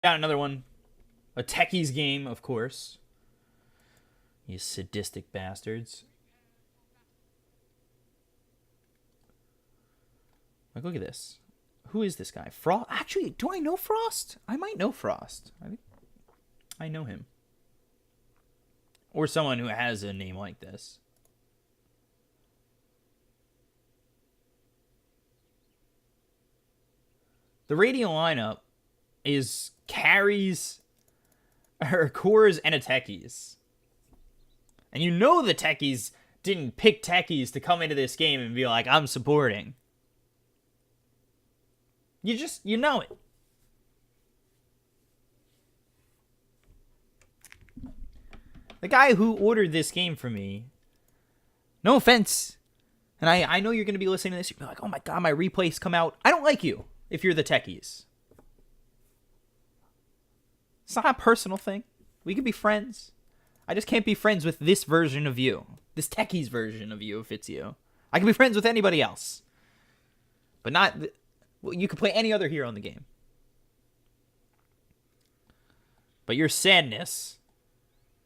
Got another one. A Techies game, of course. You sadistic bastards. Like, look at this. Who is this guy? Frost? Actually, do I know Frost? I might know Frost. I think I know him. Or someone who has a name like this. The radial lineup is carries, or cores, and a techies. And you know the techies didn't pick techies to come into this game and be like, I'm supporting. You know it. The guy who ordered this game for me, no offense, and I know you're going to be listening to this, you'll be like, oh my god, my replays come out. I don't like you if you're the techies. It's not a personal thing. We can be friends. I just can't be friends with this version of you. This techies version of you, if it's you. I can be friends with anybody else. But not... Well, you can play any other hero in the game. But your sadness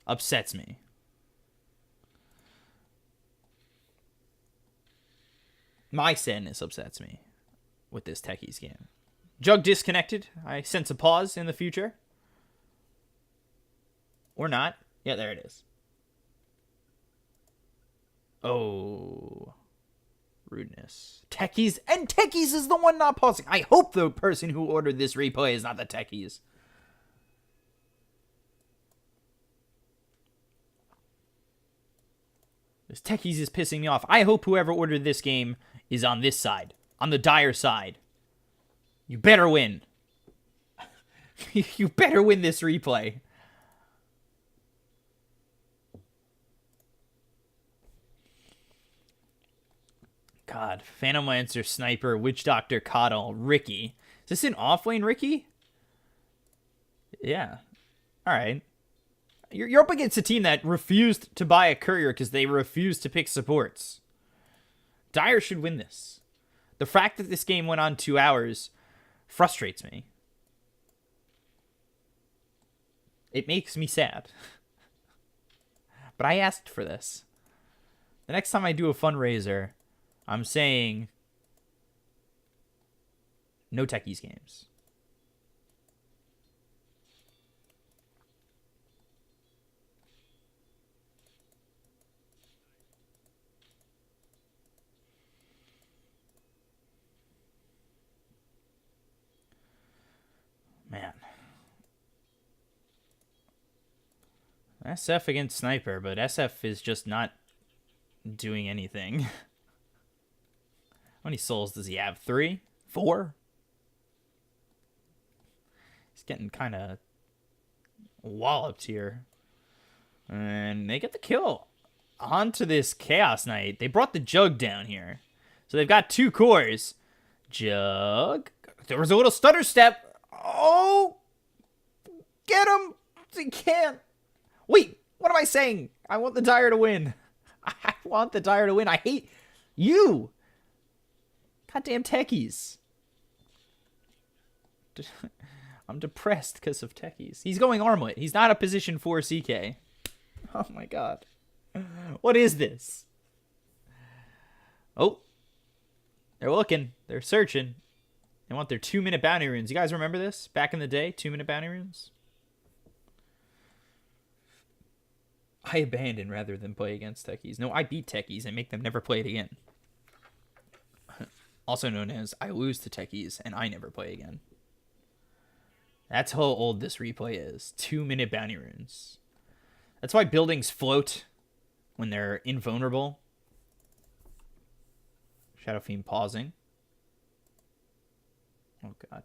upsets me. My sadness upsets me with this techies game. Jug disconnected. I sense a pause in the future. Or not. Yeah, there it is. Oh. Rudeness. Techies. And techies is the one not pausing. I hope the person who ordered this replay is not the techies. This techies is pissing me off. I hope whoever ordered this game is on this side. On the dire side. You better win. You better win this replay. God. Phantom Lancer, Sniper, Witch Doctor, Coddle, Ricky. Is this an off-lane Ricky? Yeah. Alright. You're up against a team that refused to buy a courier because they refused to pick supports. Dire should win this. The fact that this game went on 2 hours frustrates me. It makes me sad. But I asked for this. The next time I do a fundraiser, I'm saying no techies games. Man. SF against Sniper, but SF is just not doing anything. How many souls does he have? 3? 4? He's getting kind of walloped here. And they get the kill onto this Chaos Knight. They brought the Jug down here. So they've got 2 cores. Jug. There was a little stutter step. Oh! Get him! He can't. Wait, what am I saying? I want the Dire to win. I want the Dire to win. I hate you. Goddamn techies. I'm depressed because of techies. He's going armlet. He's not a position 4 CK. Oh my god. What is this? Oh. They're looking. They're searching. They want their 2-minute bounty runes. You guys remember this? Back in the day, 2-minute bounty runes? I abandon rather than play against techies. No, I beat techies and make them never play it again. Also known as I lose to techies and I never play again. That's how old this replay is. 2-minute bounty runes. That's why buildings float when they're invulnerable. Shadow Fiend pausing. Oh god.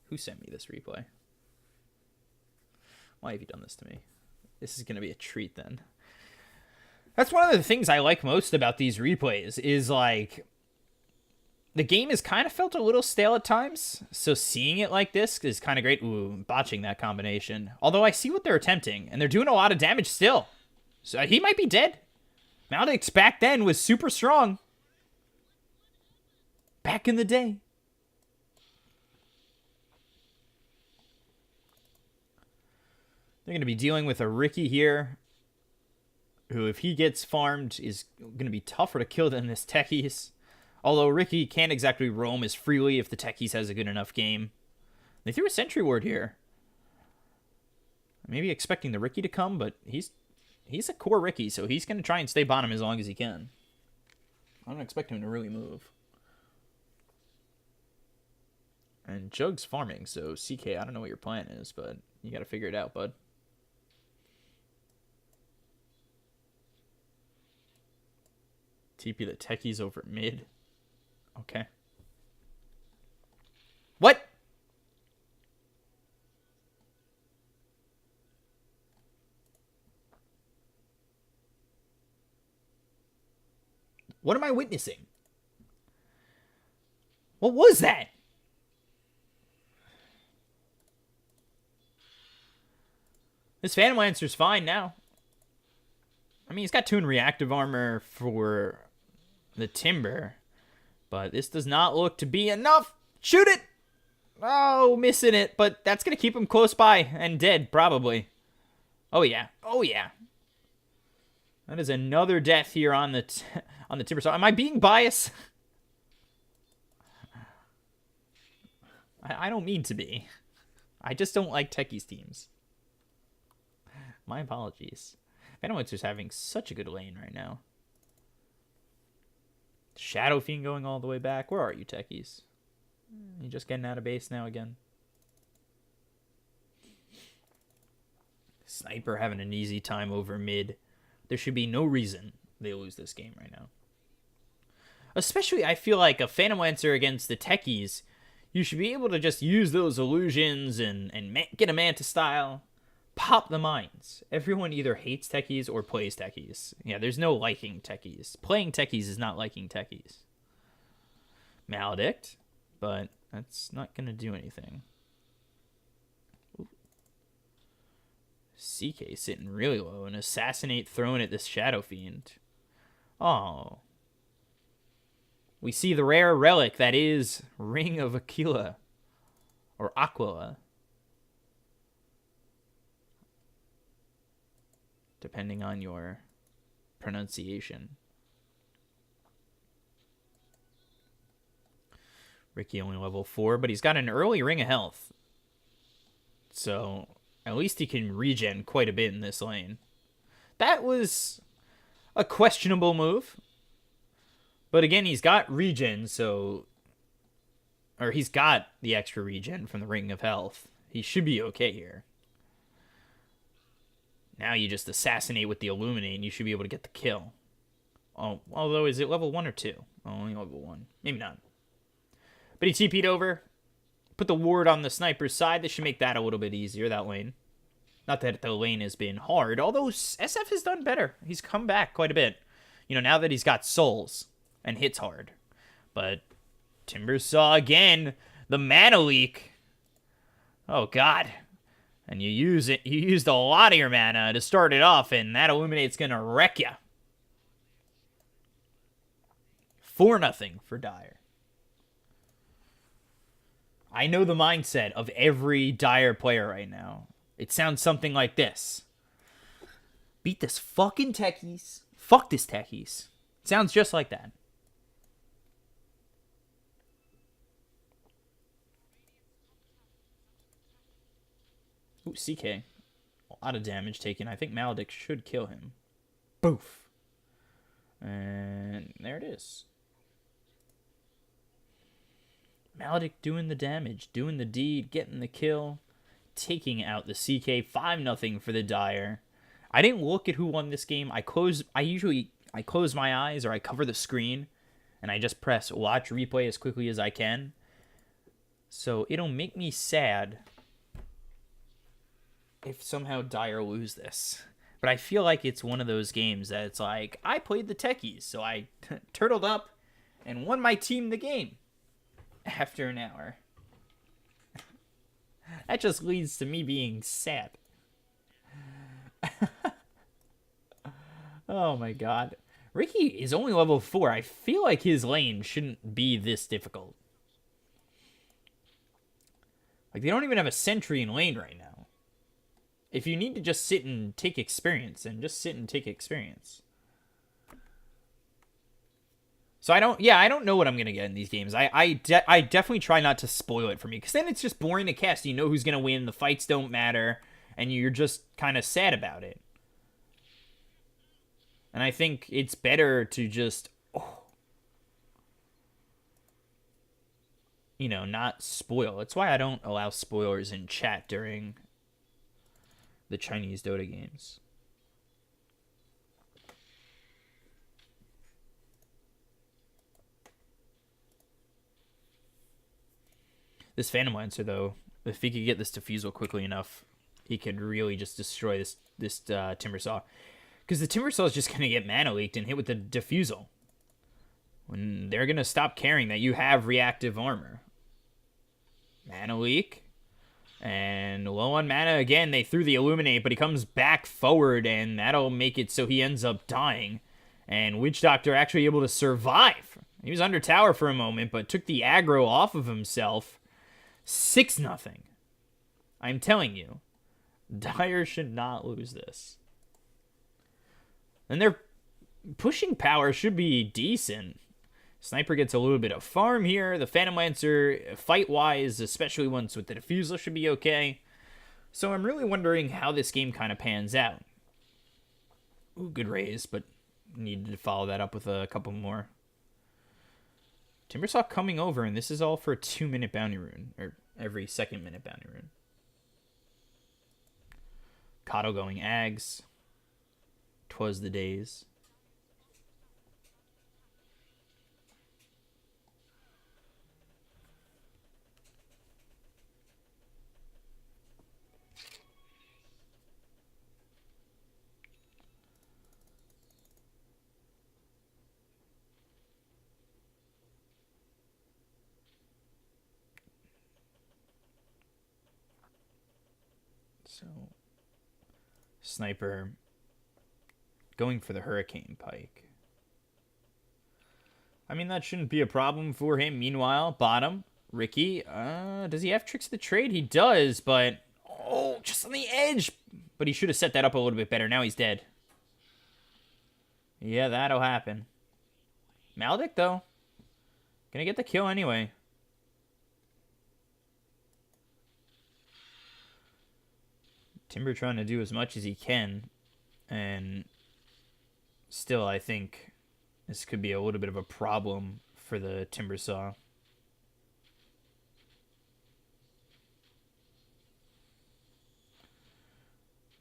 Who sent me this replay? Why have you done this to me? This is going to be a treat then. That's one of the things I like most about these replays is like the game has kind of felt a little stale at times. So seeing it like this is kind of great. Ooh, botching that combination. Although I see what they're attempting and they're doing a lot of damage still. So he might be dead. Maldex back then was super strong. Back in the day. They're going to be dealing with a Ricky here, who, if he gets farmed, is going to be tougher to kill than this Techies. Although Ricky can't exactly roam as freely if the Techies has a good enough game. They threw a Sentry Ward here. Maybe expecting the Ricky to come, but he's a core Ricky, so he's going to try and stay bottom as long as he can. I don't expect him to really move. And Jug's farming, so CK, I don't know what your plan is, but you got to figure it out, bud. TP the Techies over mid. Okay. What? What am I witnessing? What was that? This Phantom Lancer's fine now. I mean, he's got Toon Reactive Armor for the Timber, but this does not look to be enough. Shoot it! Oh, missing it, but that's going to keep him close by and dead, probably. Oh, yeah. Oh, yeah. That is another death here on the Timber. So, am I being biased? I don't mean to be. I just don't like Techies teams. My apologies. Phantom Lancer's having such a good lane right now. Shadow Fiend going all the way back. Where are you, Techies? You just getting out of base now again? Sniper having an easy time over mid. There should be no reason they lose this game right now. Especially, I feel like a Phantom Lancer against the Techies, you should be able to just use those illusions and get a Manta style. Pop the mines. Everyone either hates Techies or plays Techies. Yeah, there's no liking Techies. Playing Techies is not liking Techies. Maledict, but that's not going to do anything. Ooh. CK sitting really low. An Assassinate thrown at this Shadow Fiend. Oh. We see the rare relic that is Ring of Aquila. Or Aquila. Depending on your pronunciation. Ricky only level 4, but he's got an early Ring of Health. So, at least he can regen quite a bit in this lane. That was a questionable move. But again, he's got regen, so... Or he's got the extra regen from the Ring of Health. He should be okay here. Now you just assassinate with the Illuminate and you should be able to get the kill. Oh, although, is it level 1 or 2? Oh, only level 1. Maybe not. But he TP'd over. Put the ward on the sniper's side. This should make that a little bit easier, that lane. Not that the lane has been hard, although SF has done better. He's come back quite a bit. You know, now that he's got souls and hits hard. But Timber saw again the mana leak. Oh, God. And you use it. You used a lot of your mana to start it off, and that Illuminate's gonna wreck you. 4-0 for Dire. I know the mindset of every Dire player right now. It sounds something like this. Beat this fucking Techies. Fuck this Techies. It sounds just like that. Ooh, CK. A lot of damage taken. I think Maledict should kill him. Boof. And there it is. Maledict doing the damage, doing the deed, getting the kill, taking out the CK. 5-0 for the Dire. I didn't look at who won this game. I usually close my eyes or I cover the screen and I just press watch replay as quickly as I can. So it'll make me sad if somehow Dire lose this. But I feel like it's one of those games that it's like, I played the Techies, so I turtled up and won my team the game after an hour. That just leads to me being sad. Oh my god. Ricky is only level 4. I feel like his lane shouldn't be this difficult. Like, they don't even have a sentry in lane right now. If you need to just sit and take experience, then just sit and take experience. So I don't know what I'm gonna get in these games. I definitely try not to spoil it for me, because then it's just boring to cast. You know who's gonna win. The fights don't matter, and you're just kind of sad about it. And I think it's better to just, not spoil. That's why I don't allow spoilers in chat during the Chinese Dota games. This Phantom Lancer, though, if he could get this Diffusal quickly enough, he could really just destroy this Timber Saw. Because the Timber Saw is just going to get mana leaked and hit with the Diffusal. When they're going to stop caring that you have reactive armor. Mana leak. And low on mana again, they threw the Illuminate, but he comes back forward, and that'll make it so he ends up dying. And Witch Doctor actually able to survive. He was under tower for a moment, but took the aggro off of himself. 6-0. I'm telling you, Dire should not lose this. And their pushing power should be decent. Sniper gets a little bit of farm here. The Phantom Lancer, fight-wise, especially once with the Diffusal, should be okay. So I'm really wondering how this game kind of pans out. Ooh, good raise, but needed to follow that up with a couple more. Timbersaw coming over, and this is all for a 2-minute bounty rune, or every second minute bounty rune. Kato going Ags. 'Twas the days. So, Sniper going for the Hurricane Pike. I mean, that shouldn't be a problem for him. Meanwhile, bottom, Ricky, does he have Tricks of the Trade? He does, but, just on the edge. But he should have set that up a little bit better. Now he's dead. Yeah, that'll happen. Maldic, though. Gonna get the kill anyway. Timber trying to do as much as he can, and still I think this could be a little bit of a problem for the Timber Saw.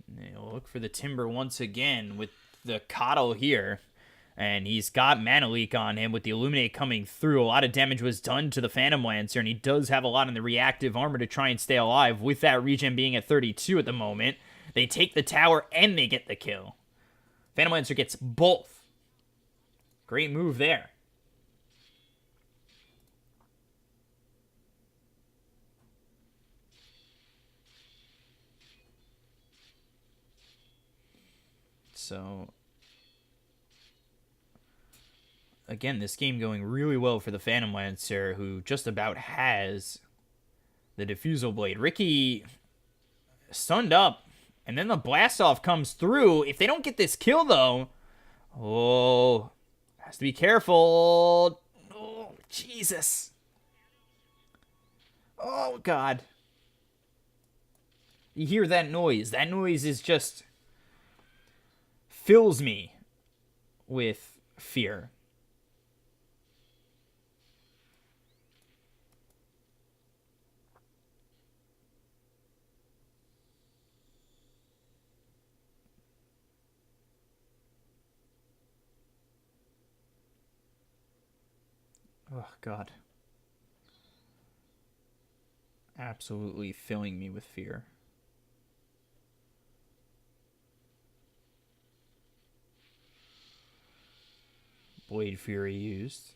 They'll look for the Timber once again with the Coddle here. And he's got Mana Leak on him with the Illuminate coming through. A lot of damage was done to the Phantom Lancer, and he does have a lot in the reactive armor to try and stay alive. With that regen being at 32 at the moment, they take the tower and they get the kill. Phantom Lancer gets both. Great move there. So, again, this game going really well for the Phantom Lancer, who just about has the Diffusal Blade. Ricky stunned up, and then the Blast Off comes through. If they don't get this kill, though, has to be careful. Oh, Jesus. Oh, God. You hear that noise. That noise is just fills me with fear. Oh, God. Absolutely filling me with fear. Blade Fury used.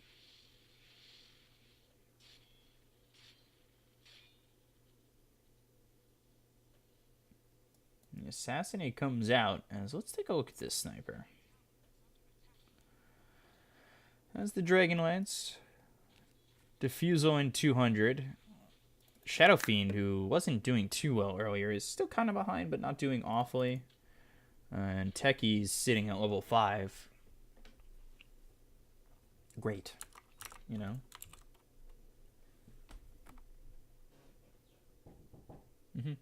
The Assassinate comes out as, let's take a look at this Sniper. As the Dragonlance. Diffusal in 200. Shadow Fiend, who wasn't doing too well earlier, is still kind of behind, but not doing awfully. And Techie's sitting at level 5. Great, you know? Mm-hmm.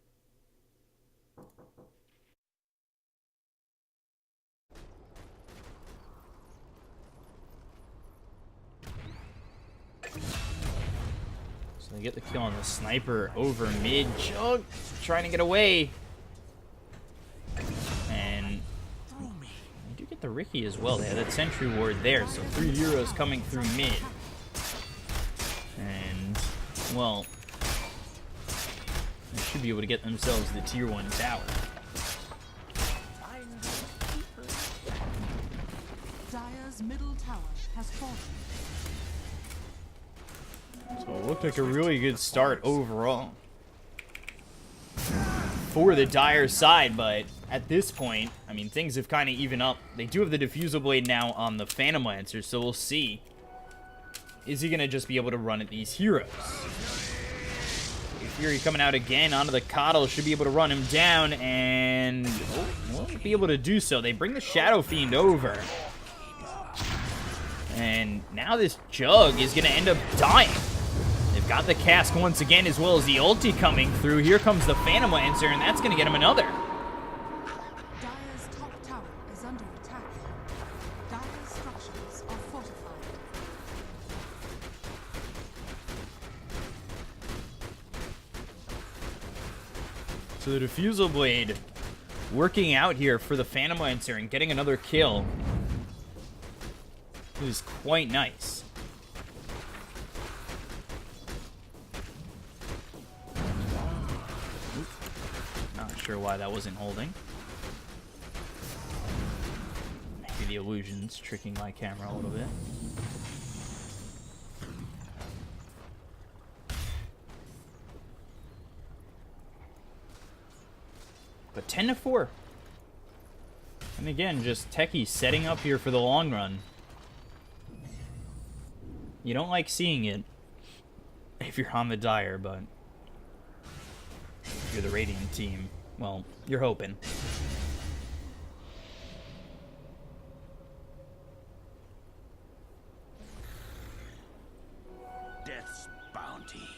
So they get the kill on the sniper over mid. Jug trying to get away. And they do get the Ricky as well. They have that sentry ward there, so 3 heroes coming through mid. And, well, they should be able to get themselves the tier 1 tower. Dire's middle tower has fallen. So it looked like a really good start overall for the Dire side, but at this point, I mean, things have kind of evened up. They do have the Diffusal Blade now on the Phantom Lancer, so we'll see. Is he going to just be able to run at these heroes? Fury coming out again onto the Coddle, should be able to run him down, and won't be able to do so. They bring the Shadow Fiend over. And now this Jug is going to end up dying. They've got the cask once again, as well as the ulti coming through. Here comes the Phantom Lancer, and that's going to get him another. Dire's top tower is under attack. Dire's structures are fortified. So the Diffusal Blade working out here for the Phantom Lancer and getting another kill is quite nice. Not sure why that wasn't holding. Maybe the illusion's tricking my camera a little bit. But 10-4. And again, just Techie setting up here for the long run. You don't like seeing it if you're on the Dire, but if you're the Radiant team, well, you're hoping. Death's bounty.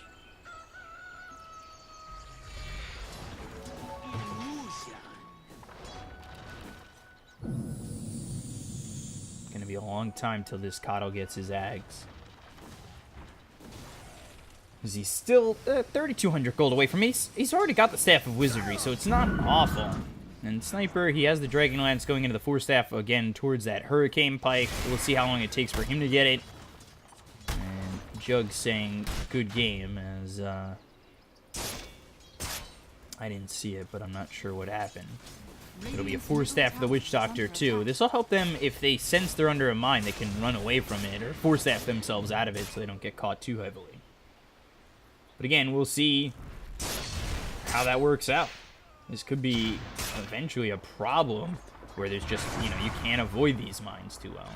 Gonna be a long time till this Coddle gets his Ags. Because he's still 3,200 gold away from me. He's already got the Staff of Wizardry, so it's not awful. And Sniper, he has the Dragonlance going into the Force Staff again towards that Hurricane Pike. We'll see how long it takes for him to get it. And Jug saying good game as I didn't see it, but I'm not sure what happened. It'll be a Force Staff for the Witch Doctor too. This will help them if they sense they're under a mine, they can run away from it or Force Staff themselves out of it so they don't get caught too heavily. But again, we'll see how that works out. This could be eventually a problem where there's just, you know, you can't avoid these mines too well.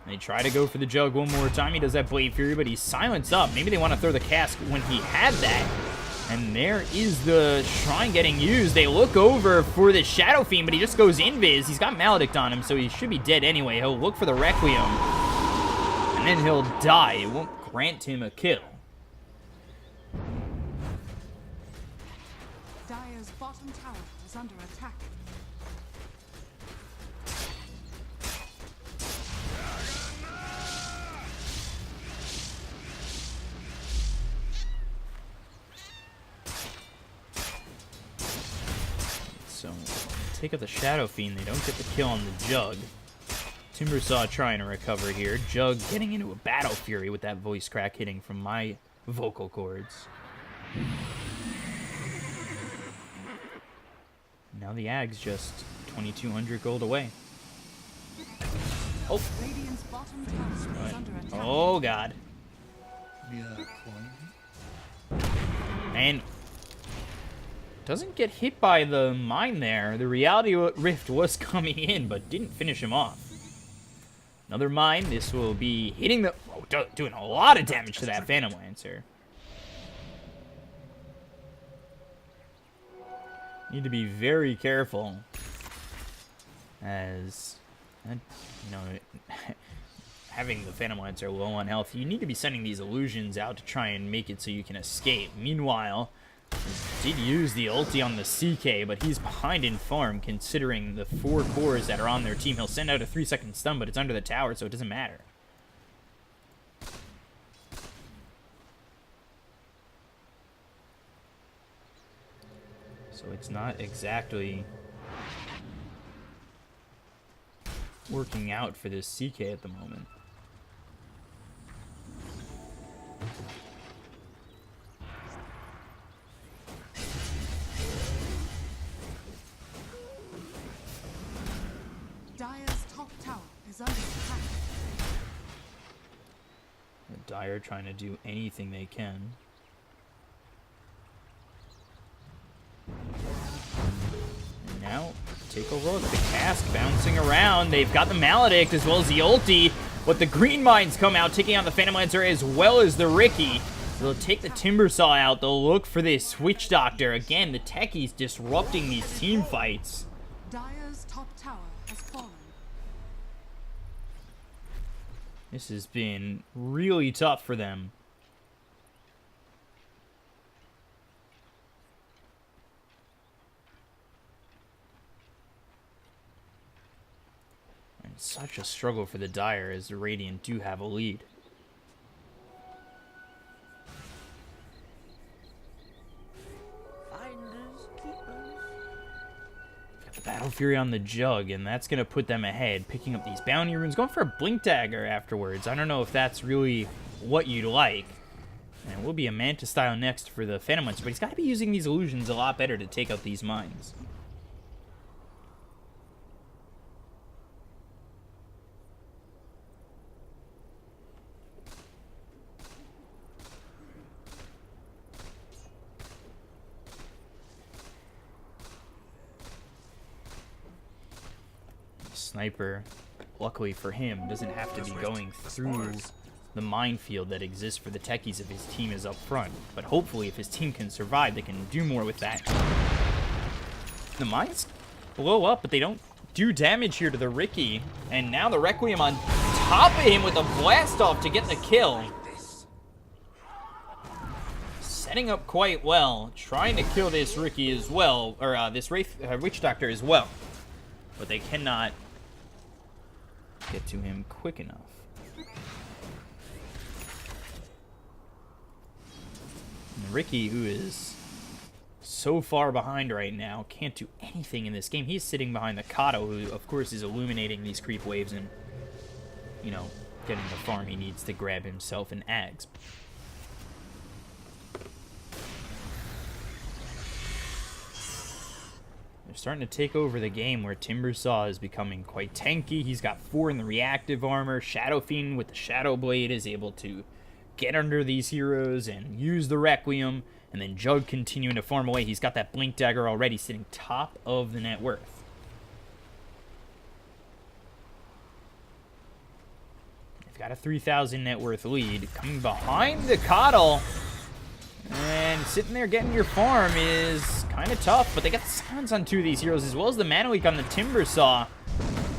And they try to go for the Jug one more time. He does that Blade Fury, but he's silenced up. Maybe they want to throw the cask when he had that. And there is the Shrine getting used. They look over for the Shadow Fiend, but he just goes invis. He's got Maledict on him, so he should be dead anyway. He'll look for the Requiem, and then he'll die. It won't grant him a kill. Dire's bottom tower is under attack. So, take out the Shadow Fiend. They don't get the kill on the Jug. Timbersaw trying to recover here. Jug getting into a Battle Fury with that voice crack hitting from my vocal cords. Now the Ag's just 2,200 gold away. Oh. Radiant's bottom tower is under attack. Oh, God. And doesn't get hit by the mine there. The Reality Rift was coming in, but didn't finish him off. Another mine. This will be hitting the... Oh, doing a lot of damage to that Phantom Lancer. Need to be very careful. As, you know, having the Phantom Lancer low on health, you need to be sending these illusions out to try and make it so you can escape. Meanwhile, he did use the ulti on the CK, but he's behind in farm considering the 4 cores that are on their team. He'll send out a 3-second stun, but it's under the tower, so it doesn't matter. So it's not exactly working out for this CK at the moment. Dire's top tower is under attack. Dire trying to do anything they can. And now, take a look. The cask bouncing around. They've got the Maledict as well as the ulti. But the green mines come out, taking out the Phantom Lancer as well as the Riki. They'll take the Timbersaw out. They'll look for this Witch Doctor. Again, the techies disrupting these team fights. Dire's top tower has fallen. This has been really tough for them. And such a struggle for the Dire as the Radiant do have a lead. Battle Fury on the Jug, and that's going to put them ahead, picking up these bounty runes, going for a Blink Dagger afterwards. I don't know if that's really what you'd like. And it will be a Manta style next for the Phantom Lancer, but he's got to be using these illusions a lot better to take out these mines. Sniper, luckily for him, doesn't have to be going through the minefield that exists for the techies if his team is up front. But hopefully, if his team can survive, they can do more with that. The mines blow up, but they don't do damage here to the Riki. And now the Requiem on top of him with a blast off to get the kill. Setting up quite well, trying to kill this Riki as well, or this Witch Doctor as well. But they cannot get to him quick enough. And Riki, who is so far behind right now, can't do anything in this game. He's sitting behind the Kato, who of course is illuminating these creep waves and, you know, getting the farm he needs to grab himself an Ags. They're starting to take over the game where Timbersaw is becoming quite tanky. He's got 4 in the reactive armor. Shadow Fiend with the Shadow Blade is able to get under these heroes and use the Requiem. And then Jug continuing to farm away. He's got that Blink Dagger already sitting top of the net worth. They've got a 3,000 net worth lead. Coming behind the Coddle. And sitting there getting your farm is kind of tough, but they got the silence on 2 of these heroes, as well as the Mana Leak on the Timbersaw,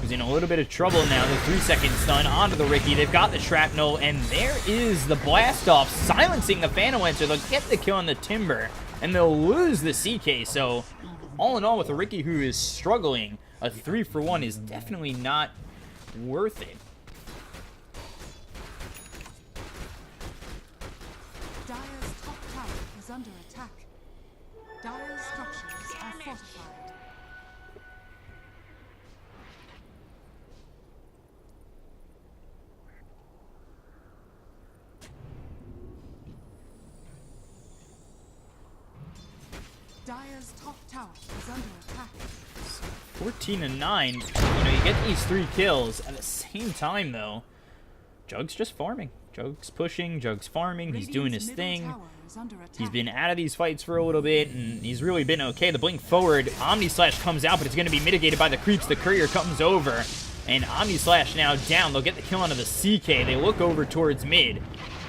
who's in a little bit of trouble now. The 3-second stun onto the Riki. They've got the Shrapnel, and there is the blast off, silencing the Phantom Lancer. They'll get the kill on the Timber, and they'll lose the CK. So, all in all, with a Riki who is struggling, a 3-for-1 is definitely not worth it. Under attack. Dire's structures are fortified. Dire's top tower is under attack. 14-9. You know, you get these 3 kills. At the same time, though, Jug's just farming. Jug's pushing, Jug's farming, he's doing his thing. He's been out of these fights for a little bit, and he's really been okay. The blink forward, Omni Slash comes out, but it's going to be mitigated by the creeps. The courier comes over, and Omni Slash now down. They'll get the kill onto the CK. They look over towards mid,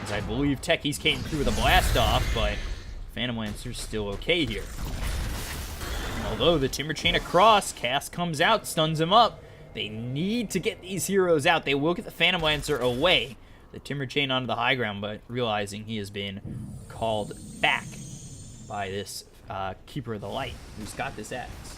as I believe Techie's came through with a blast off, but Phantom Lancer's still okay here. Well, low. The Timber Chain across. Cass comes out, stuns him up. They need to get these heroes out. They will get the Phantom Lancer away. The Timber Chain onto the high ground, but realizing he has been called back by this Keeper of the Light, who's got this axe.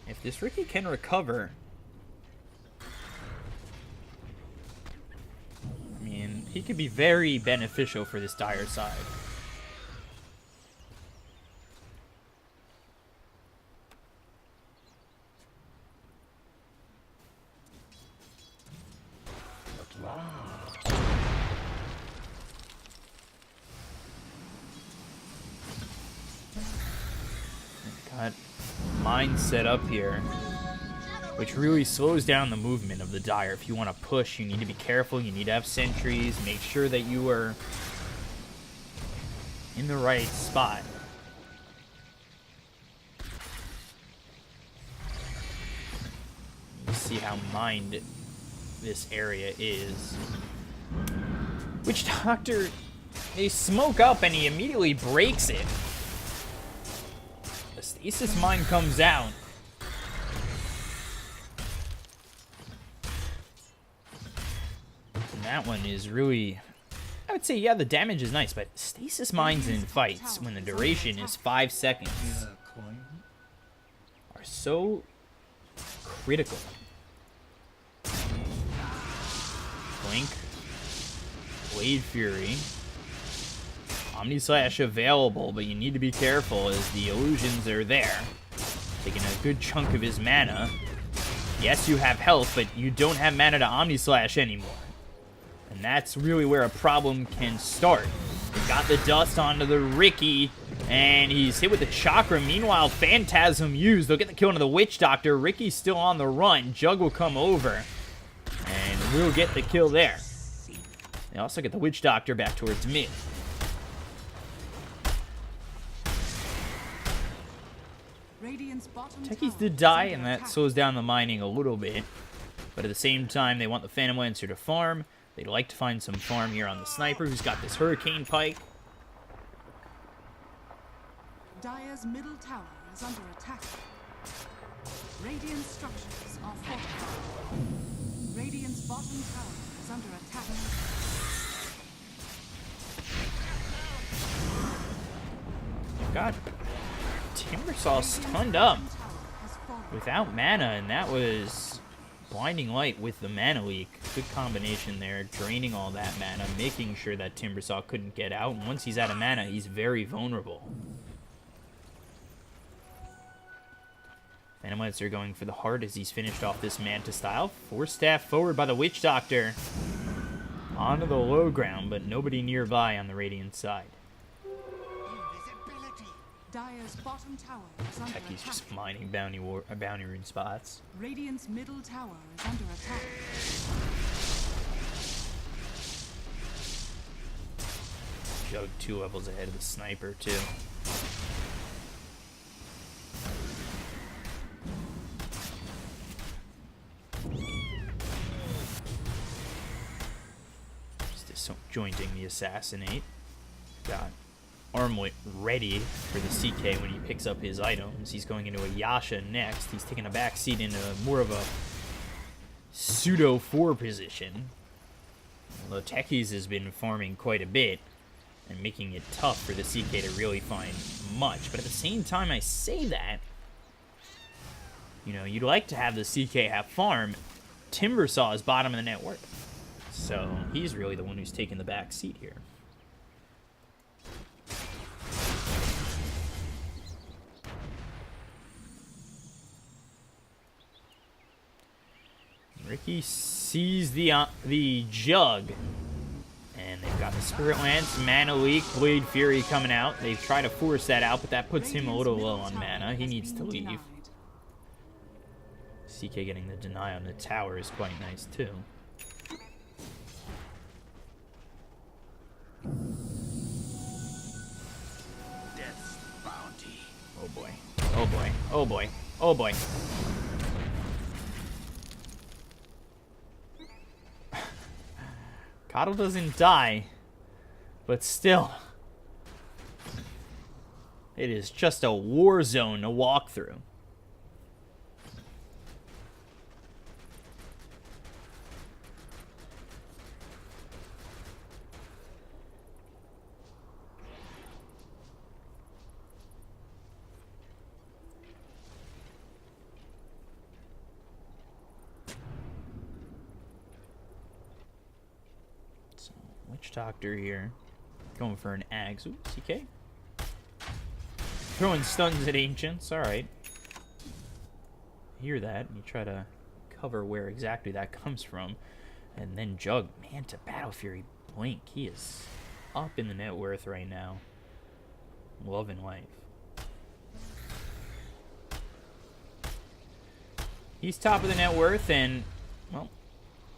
If this Ricky can recover, I mean, he could be very beneficial for this dire side. Got mine set up here, which really slows down the movement of the Dire. If you want to push, you need to be careful. You need to have sentries. Make sure that you are in the right spot. You see how mined this area is. Witch Doctor, they smoke up and he immediately breaks it. The stasis mine comes out. And that one is really, I would say, yeah, the damage is nice, but stasis mines in fights when the duration is 5 seconds are so critical. Blink. Blade Fury. Omni Slash available, but you need to be careful as the illusions are there. Taking a good chunk of his mana. Yes, you have health, but you don't have mana to Omni Slash anymore. And that's really where a problem can start. They've got the dust onto the Ricky, and he's hit with the Chakra. Meanwhile, Phantasm used. They'll get the kill onto the Witch Doctor. Ricky's still on the run. Jug will come over, and we'll get the kill there. They also get the Witch Doctor back towards mid. Techies did die, and that slows down the mining a little bit. But at the same time, they want the Phantom Lancer to farm. They'd like to find some farm here on the Sniper, who's got this Hurricane Pike. Dire's middle tower is under attack. Radiant structures are fortified. Radiant's bottom tower is under attack. God, Timbersaw stunned up without mana, and that was Blinding Light with the mana leak. Good combination there, draining all that mana, making sure that Timbersaw couldn't get out, and once he's out of mana, he's very vulnerable. Phantom Lancer going for the heart as he's finished off this Manta style. Force Staff forward by the Witch Doctor. Onto the low ground, but nobody nearby on the Radiant side. Dire's bottom tower is under Techies attack. just mining bounty rune spots. Radiant's middle tower is under attack. Jug 2 levels ahead of the Sniper, too. Just disjointing the Assassinate. Got Armlet ready for the CK when he picks up his items. He's going into a Yasha next. He's taking a back seat into more of a pseudo 4 position. Although Techies has been farming quite a bit and making it tough for the CK to really find much. But at the same time I say that, you know, you'd like to have the CK have farm. Timbersaw is bottom of the net worth. So he's really the one who's taking the back seat here. Ricky sees the Jug, and they've got the Spirit Lance, Mana Leak, Blade Fury coming out. They've tried to force that out, but that puts him a little low on mana. He needs to leave. CK getting the deny on the tower is quite nice, too. Oh boy. Oh boy. Oh boy. Oh boy. Coddle doesn't die, but still, it is just a war zone to walk through. Witch Doctor here. Going for an Axe. Ooh, CK. Throwing stuns at Ancients. Alright. Hear that. You try to cover where exactly that comes from. And then Jug. Man, to Battle Fury Blink. He is up in the net worth right now. Love and life. He's top of the net worth, and, well,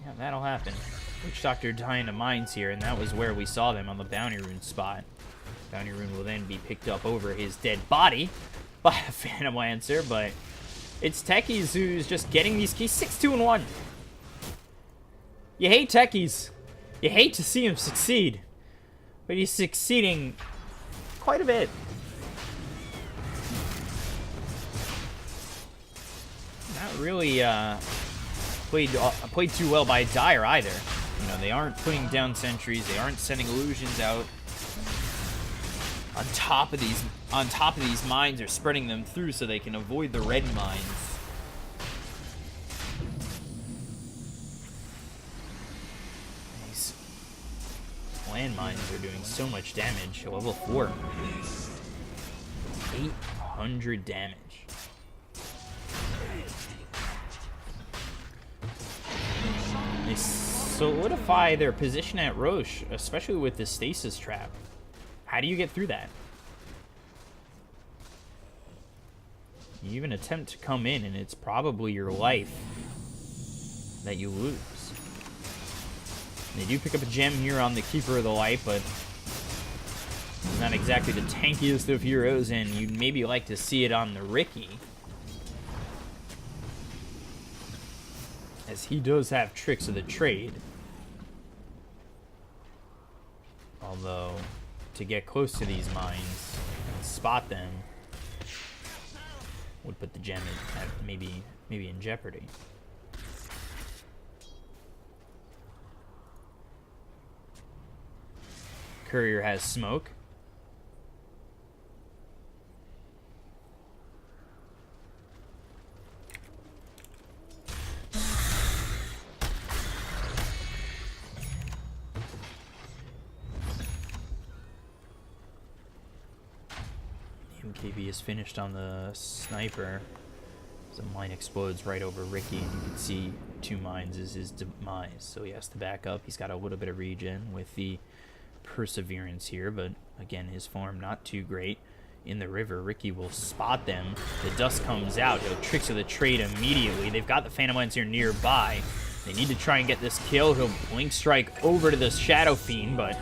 yeah, that'll happen. Witch Doctor dying to mines here, and that was where we saw them on the Bounty Rune spot. Bounty Rune will then be picked up over his dead body by a Phantom Lancer, but it's Techies who's just getting these keys. 6-2-1. You hate Techies. You hate to see him succeed, but he's succeeding quite a bit. Not really played too well by Dire either. You know, they aren't putting down sentries. They aren't sending illusions out on top of these mines, or spreading them through so they can avoid the red mines. These landmines are doing so much damage. Level 4. 800 damage. They solidify their position at Roche, especially with the stasis trap. How do you get through that? You even attempt to come in, and it's probably your life that you lose. They do pick up a gem here on the Keeper of the Light, but he's not exactly the tankiest of heroes, and you'd maybe like to see it on the Ricky, as he does have tricks of the trade. Although, to get close to these mines and spot them would put the gem at maybe in jeopardy. Courier has smoke. MKB is finished on the sniper. The mine explodes right over Ricky, and you can see 2 mines is his demise. So he has to back up. He's got a little bit of regen with the Perseverance here, but again, his form not too great. In the river, Ricky will spot them. The dust comes out. He'll tricks of the trade immediately. They've got the Phantom Lancer nearby. They need to try and get this kill. He'll blink strike over to the Shadow Fiend, but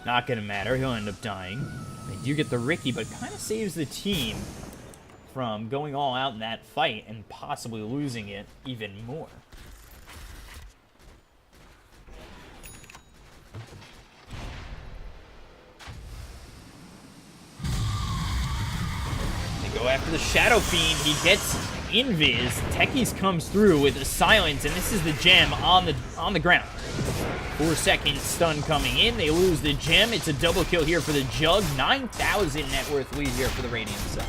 not gonna matter. He'll end up dying. They do get the Ricky, but kind of saves the team from going all out in that fight and possibly losing it even more. They go after the Shadow Fiend. He gets invis. Techies comes through with a silence, and this is the gem on the ground. 4-second stun coming in. They lose the gem. It's a double kill here for the Jug. 9,000 net worth lead here for the Radiant side.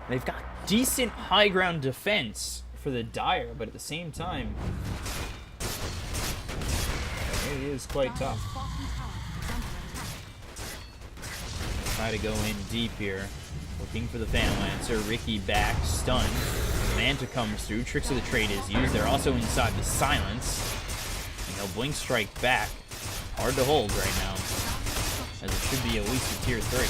They've got decent high ground defense for the Dire, but at the same time, it is quite tough. Try to go in deep here. Looking for the Phantom Lancer. Ricky back, stunned. Manta comes through. Tricks of the trade is used. They're also inside the silence. And they'll blink strike back. Hard to hold right now, as it should be at least a tier 3.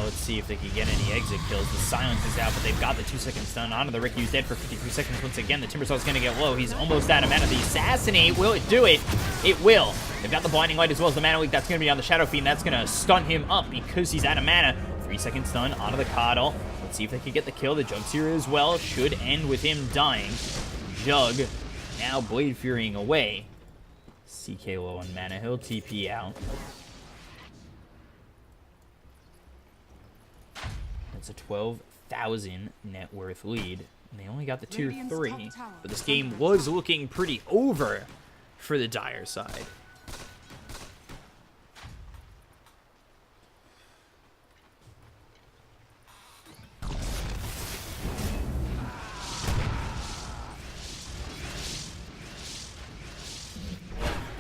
let's see if they can get any exit kills. The silence is out, but they've got the 2-second stun onto the Ricky, who's dead for 53 seconds. Once again, the Timbersaw is going to get low. He's almost out of mana. The Assassinate, will it do it? It will. They've got the Blinding Light as well as the Mana Leak. That's going to be on the Shadow Fiend. That's going to stun him up because he's out of mana. 3-second stun onto the Coddle. Let's see if they can get the kill. The Jug's here as well. Should end with him dying. Jug now Blade Furying away. CK low on mana. He'll TP out. It's a 12,000 net worth lead. And they only got the tier 3. But this game was looking pretty over for the Dire side.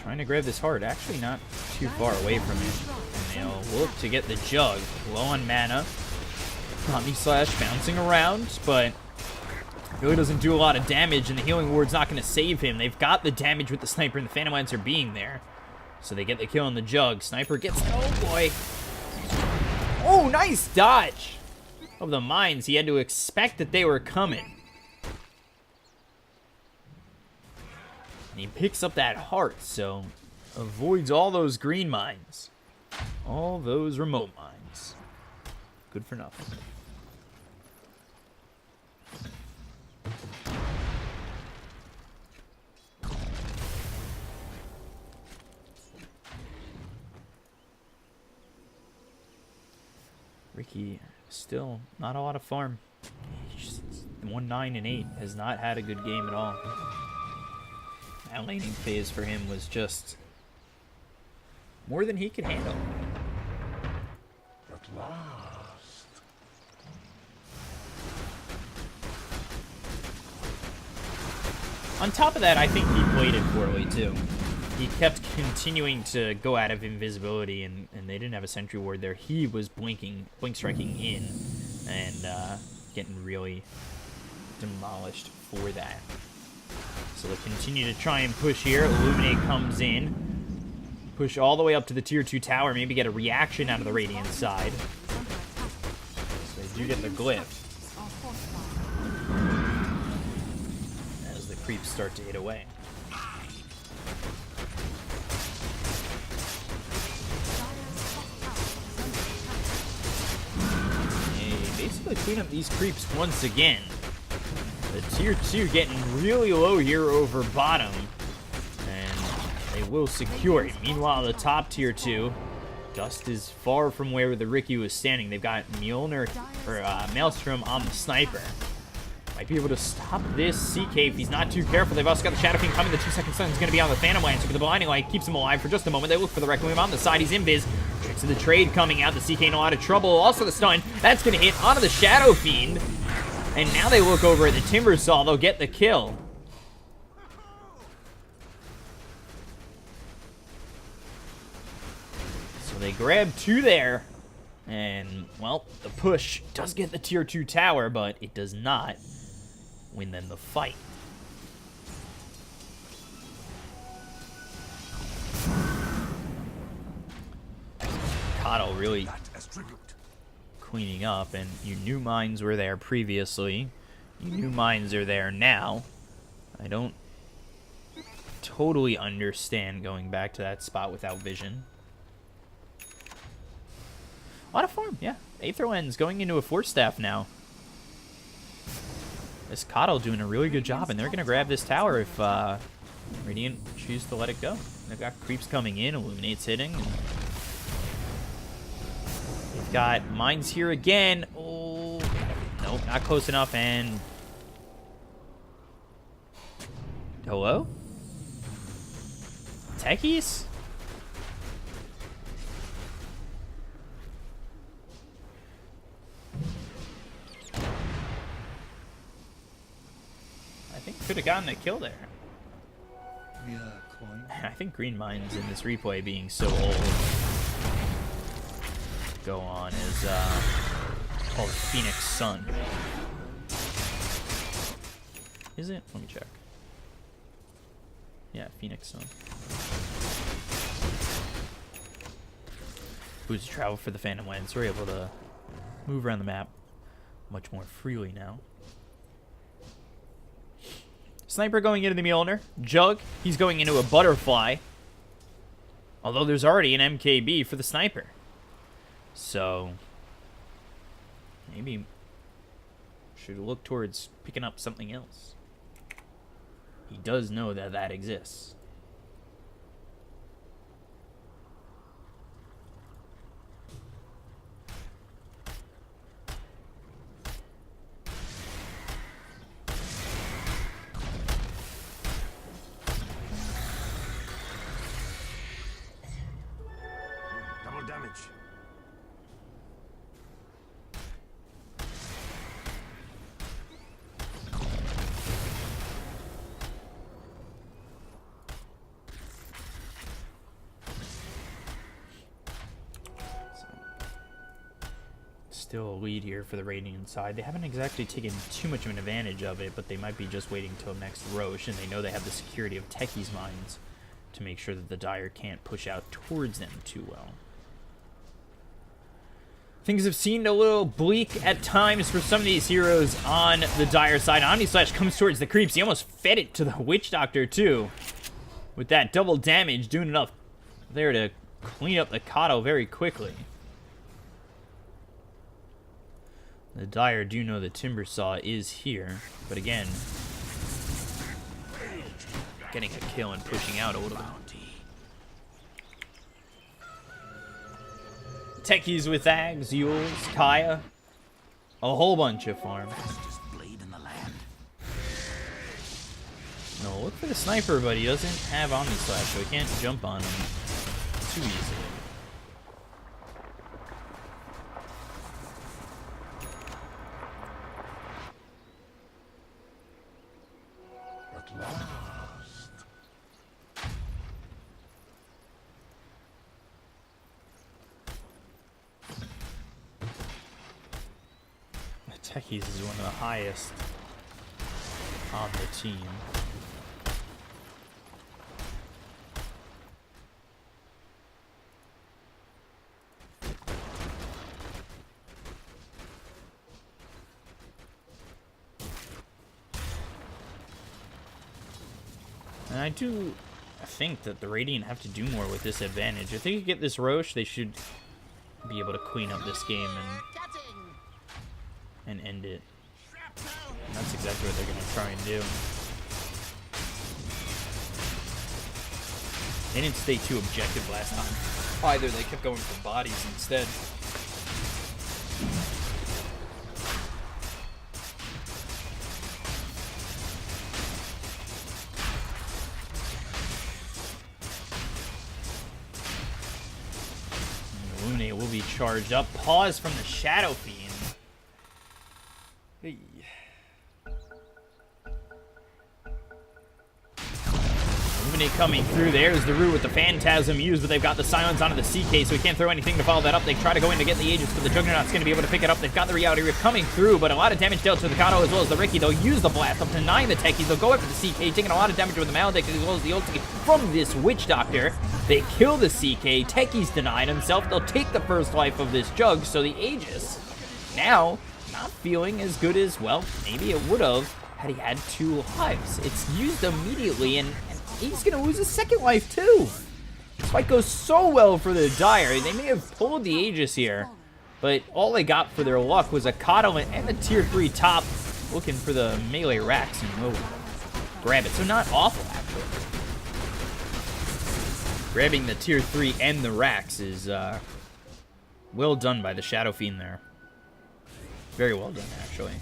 Trying to grab this heart, actually not too far away from it. And they'll look to get the Jug. Low on mana. Omni Slash bouncing around, but really doesn't do a lot of damage, and the Healing Ward's not going to save him. They've got the damage with the Sniper and the Phantom Lancer being there. So they get the kill on the Jug. Sniper gets... Oh, boy. Oh, nice dodge of the mines. He had to expect that they were coming. And he picks up that heart, so avoids all those green mines. All those remote mines. Good for nothing. Ricky, still not a lot of farm. He's 1-9-8, has not had a good game at all. That laning phase for him was just more than he could handle. At last. On top of that, I think he played it poorly too. He kept continuing to go out of invisibility, and they didn't have a sentry ward there. He was blink striking in, and getting really demolished for that. So they continue to try and push here. Illuminate comes in. Push all the way up to the tier 2 tower. Maybe get a reaction out of the Radiant side. So they do get the glyph. As the creeps start to hit away. They basically clean up these creeps once again. The tier 2 getting really low here over bottom. And they will secure it. Meanwhile, the top tier 2, Dust is far from where the Ricky was standing. They've got Mjolnir, or Maelstrom on the Sniper. Might be able to stop this CK if he's not too careful. They've also got the Shadow Fiend coming. The 2-second stun is going to be on the Phantom Lancer, but the Blinding Light keeps him alive for just a moment. They look for the Requiem on the side. He's invis. Tricks of the trade coming out. The CK in a lot of trouble. Also the stun. That's going to hit onto the Shadow Fiend. And now they look over at the Timbersaw. They'll get the kill. So they grab 2 there. And, well, the push does get the tier 2 tower, but it does not win them the fight. Coddle really cleaning up, and you knew mines were there previously. You knew mines are there now. I don't totally understand going back to that spot without vision. A lot of farm, yeah. Aetherland's going into a Force Staff now. This Coddle doing a really good job, and they're going to grab this tower if Radiant choose to let it go. They've got creeps coming in, Illuminate's hitting. And they've got mines here again. Oh, nope, not close enough, and... Hello? Techies? I think could have gotten a kill there. Yeah, coin. I think green mines in this replay being so old go on is called Phoenix Sun. Is it? Let me check. Yeah, Phoenix Sun. Who's travel for the Phantom Lancer, able to move around the map much more freely now. Sniper going into the Mjolnir. Jug, he's going into a Butterfly. Although there's already an MKB for the Sniper. So, maybe should look towards picking up something else. He does know that that exists. Double damage. Still a lead here for the Radiant side. They haven't exactly taken too much of an advantage of it, but they might be just waiting till next Roche, and they know they have the security of Techie's mines to make sure that the Dire can't push out towards them too well. Things have seemed a little bleak at times for some of these heroes on the Dire side. Omnislash comes towards the creeps. He almost fed it to the Witch Doctor too. With that double damage, doing enough there to clean up the Kato very quickly. The Dire do know the Timber Saw is here, but again, getting a kill and pushing out a little bit. Techies with Ags, Yules, Kaya, a whole bunch of farms. Blade in the land. No, look for the Sniper, but he doesn't have Omnislash, so he can't jump on him too easily. At last. Techies is one of the highest on the team. And I do think that the Radiant have to do more with this advantage. If they could get this Roche, they should be able to clean up this game and end it. And that's exactly what they're going to try and do. They didn't stay too objective last time. Either they kept going for bodies instead. Illuminate will be charged up. Pause from the Shadow Fiend. Hey. Illuminate coming through. There's the Rue with the Phantasm used, but they've got the Silence onto the CK, so he can't throw anything to follow that up. They try to go in to get the Aegis, but the Juggernaut's going to be able to pick it up. They've got the Reality Rift coming through, but a lot of damage dealt to the Kato as well as the Ricky. They'll use the Blast up, denying the Techies. They'll go after the CK, taking a lot of damage with the Maledict as well as the ulti from this Witch Doctor. They kill the CK. Techies denied himself. They'll take the first life of this Jug, so the Aegis now not feeling as good as, well, maybe it would have had he had 2 lives. It's used immediately, and he's going to lose his second life too. This fight goes so well for the Dire. They may have pulled the Aegis here, but all they got for their luck was a Kato and the tier 3 top looking for the melee racks and will grab it. So not awful, actually. Grabbing the tier 3 and the racks is well done by the Shadow Fiend there. Very well done, actually.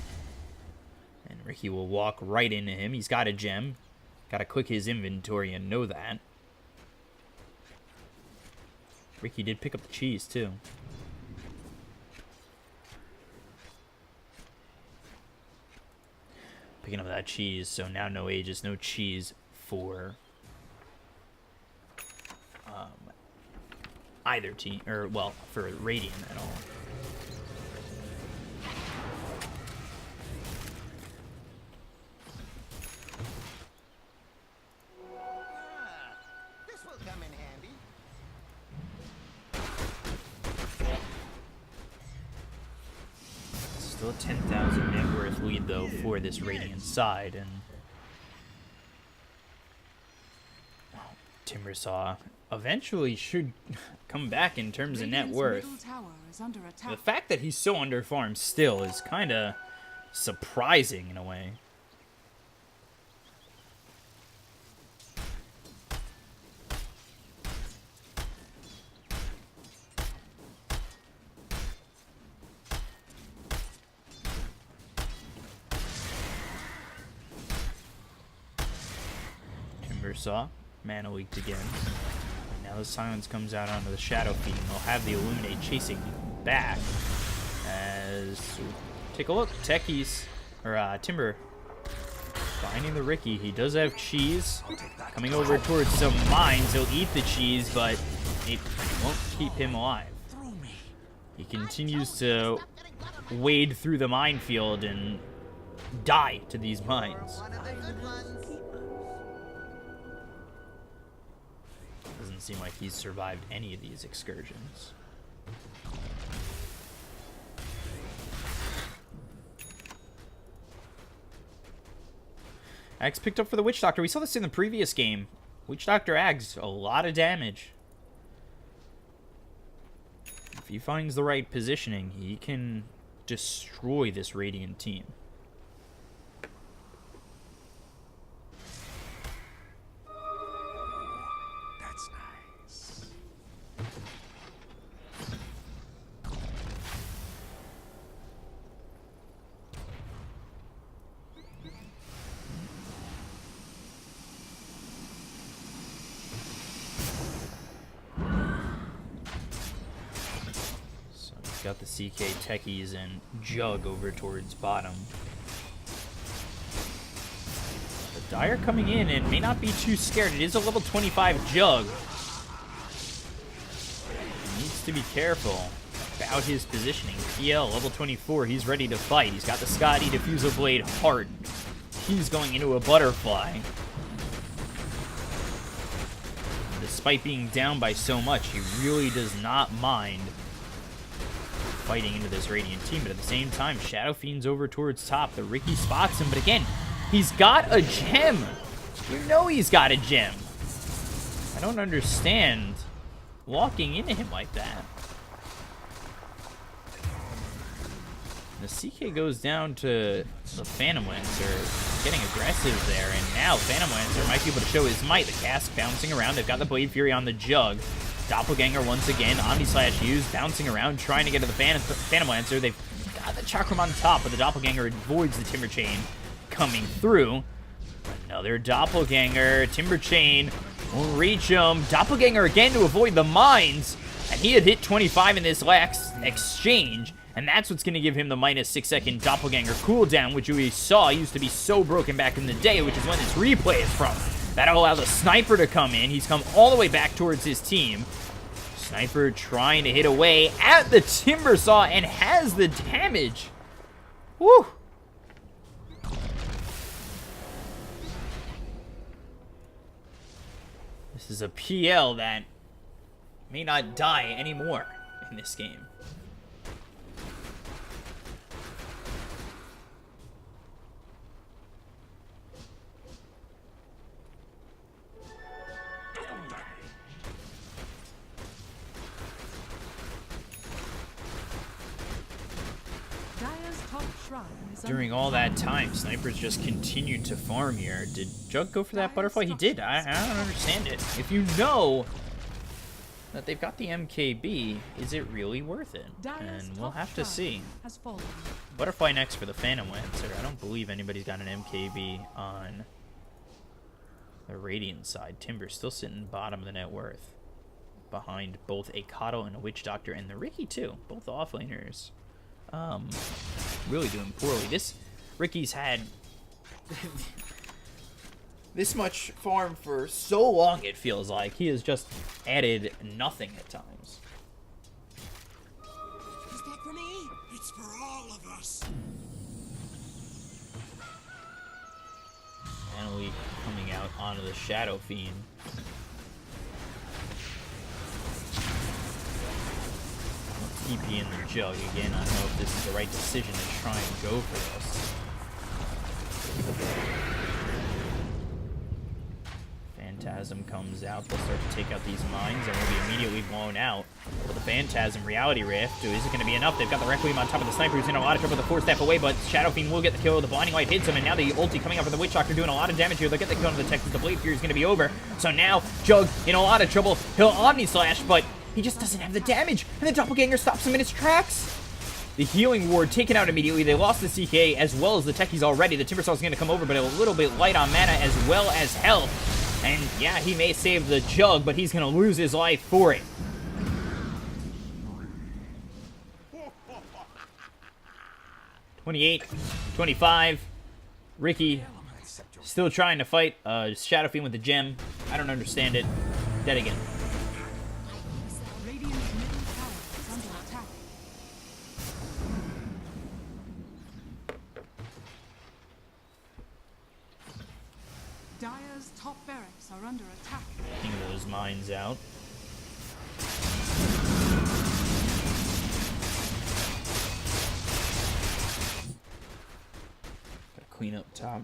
And Ricky will walk right into him. He's got a gem. Got to click his inventory and know that. Ricky did pick up the cheese, too. Picking up that cheese, so now no Aegis, no cheese for either team, or, well, for Radiant at all. This will come in handy. Still a 10,000 net worth lead, though, for this Radiant side. And Timbersaw eventually should come back in terms of net Radiant's worth. middle tower is under attack. The fact that he's so underfarmed still is kind of surprising in a way. Timbersaw, mana leaked again. Now the silence comes out onto the Shadow Fiend. They'll have the Illuminate chasing back. As take a look, Techies or Timber finding the Ricky. He does have cheese coming over towards some mines. He'll eat the cheese, but it won't keep him alive. He continues to wade through the minefield and die to these mines. Doesn't seem like he's survived any of these excursions. Axe picked up for the Witch Doctor. We saw this in the previous game. Witch Doctor Axe, a lot of damage. If he finds the right positioning, he can destroy this Radiant team. That's nice. So he's got the CK Techies and Jug over towards bottom. The Dire coming in and may not be too scared. It is a level 25 Jug. He needs to be careful about his positioning. PL, level 24, he's ready to fight. He's got the Scotty Diffusal Blade Heart. He's going into a Butterfly. Despite being down by so much, he really does not mind fighting into this Radiant team. But at the same time, Shadow Fiend's over towards top. The Ricky spots him, but again, he's got a gem. You know he's got a gem. I don't understand walking into him like that. The CK goes down to the Phantom Lancer, getting aggressive there, and now Phantom Lancer might be able to show his might. The cask bouncing around. They've got the Blade Fury on the Jug. Doppelganger once again. Omni Slash used, bouncing around, trying to get to the Phantom Lancer. They've got the Chakram on top, but the Doppelganger avoids the Timber Chain coming through. Another Doppelganger. Timber Chain will reach him. Doppelganger again to avoid the mines, and he had hit 25 in this last exchange. And that's what's going to give him the minus 6-second Doppelganger cooldown, which we saw used to be so broken back in the day, which is when this replay is from. That'll allow the Sniper to come in. He's come all the way back towards his team. Sniper trying to hit away at the Timbersaw and has the damage. Woo! This is a PL that may not die anymore in this game. Dire's top shrine is During all that time, Snipers just continued to farm here. Did Jug go for that butterfly? He did. I don't understand it. If you know that they've got the MKB, is it really worth it? Dire's And we'll top have to shrine see. has fallen. Butterfly next for the Phantom Lancer. I don't believe anybody's got an MKB on the Radiant side. Timber's still sitting bottom of the net worth, behind both a Coddle and a Witch Doctor, and the Ricky too. Both offlaners. Really doing poorly. This Ricky's had this much farm for so long, it feels like. He has just added nothing at times. Is that for me? It's for all of us. Finally coming out onto the Shadow Fiend. TP in the jug. Again, I don't know if this is the right decision to try and go for this. Phantasm comes out. They'll start to take out these mines and will be immediately blown out. But the Phantasm Reality Rift, is it going to be enough? They've got the Requiem on top of the Sniper, who's in a lot of trouble with the 4-step away, but Shadow Fiend will get the kill. The Blinding Light hits him, and now the ulti coming up for the Witch Doctor doing a lot of damage here. They'll get the kill on the Texas. The Blade Fury is going to be over. So now Jug in a lot of trouble. He'll Omni Slash, but he just doesn't have the damage, and the Doppelganger stops him in his tracks. The Healing Ward taken out immediately. They lost the CK as well as the Techies already. The Timbersaw is going to come over, but a little bit light on mana as well as health. And yeah, he may save the Jug, but he's going to lose his life for it. $28-25. Ricky still trying to fight Shadow Fiend with the gem. I don't understand it. Dead again. Radiant's middle tower is under attack. Dire's top barracks are under attack. Getting those mines out. Gotta clean up top.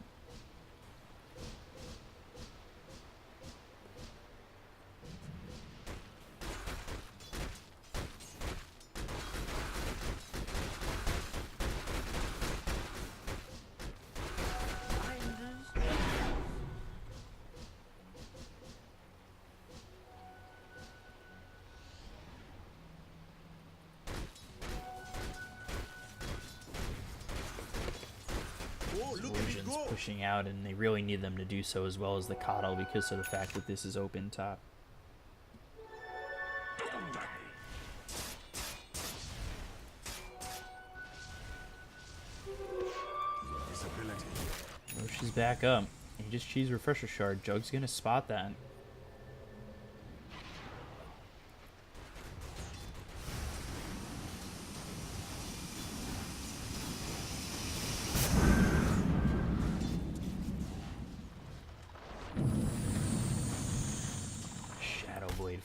Illusion's pushing out, and they really need them to do so as well as the Coddle because of the fact that this is open top. Rosh is back up. He just cheese Refresher Shard. Jug's gonna spot that.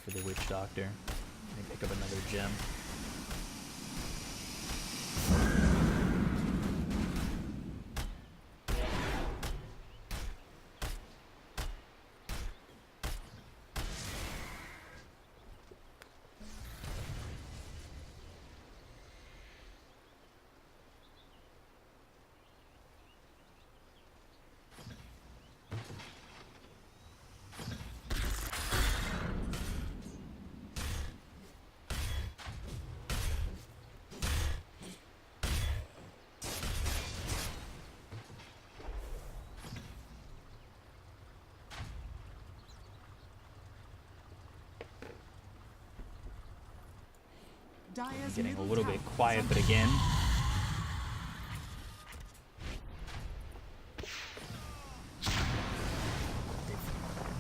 For the Witch Doctor. Let me pick up another gem. Dire's Getting a middle little tower bit is quiet, under but again.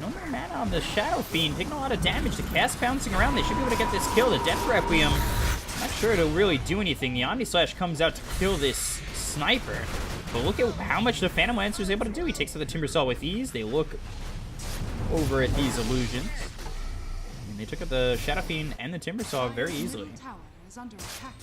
No more mana on the Shadow Fiend, taking a lot of damage. The cast bouncing around. They should be able to get this kill. The Death Requiem, not sure it'll really do anything. The Omni Slash comes out to kill this Sniper. But look at how much the Phantom Lancer is able to do. He takes out the Timbersaw with ease. They look over at these illusions. And they took out the Shadow Fiend and the Timbersaw very Dire's easily. middle tower is under attack.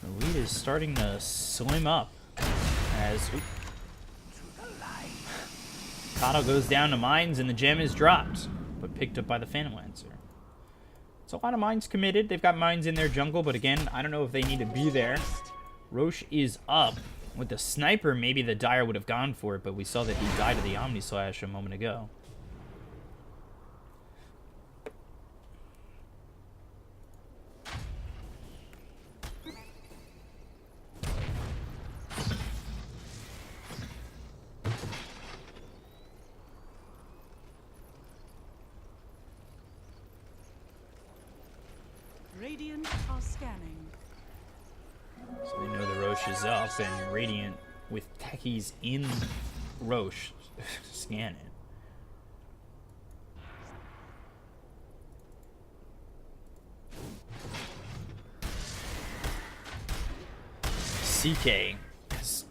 The lead is starting to slim up as Kato goes down to mines and the gem is dropped, but picked up by the Phantom Lancer. It's a lot of mines committed. They've got mines in their jungle, but again, I don't know if they need to be there. Rosh is up. With the Sniper, maybe the Dire would have gone for it, but we saw that he died to the Omni Slash a moment ago. Radiant are scanning. So they know the Rosh pushes up, and Radiant with techies in Roche scan it. CK has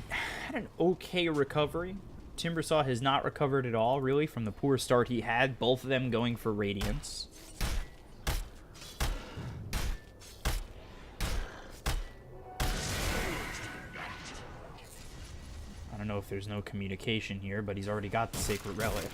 had an okay recovery. Timbersaw has not recovered at all, really, from the poor start he had. Both of them going for Radiance. I don't know if there's no communication here, but he's already got the Sacred Relic.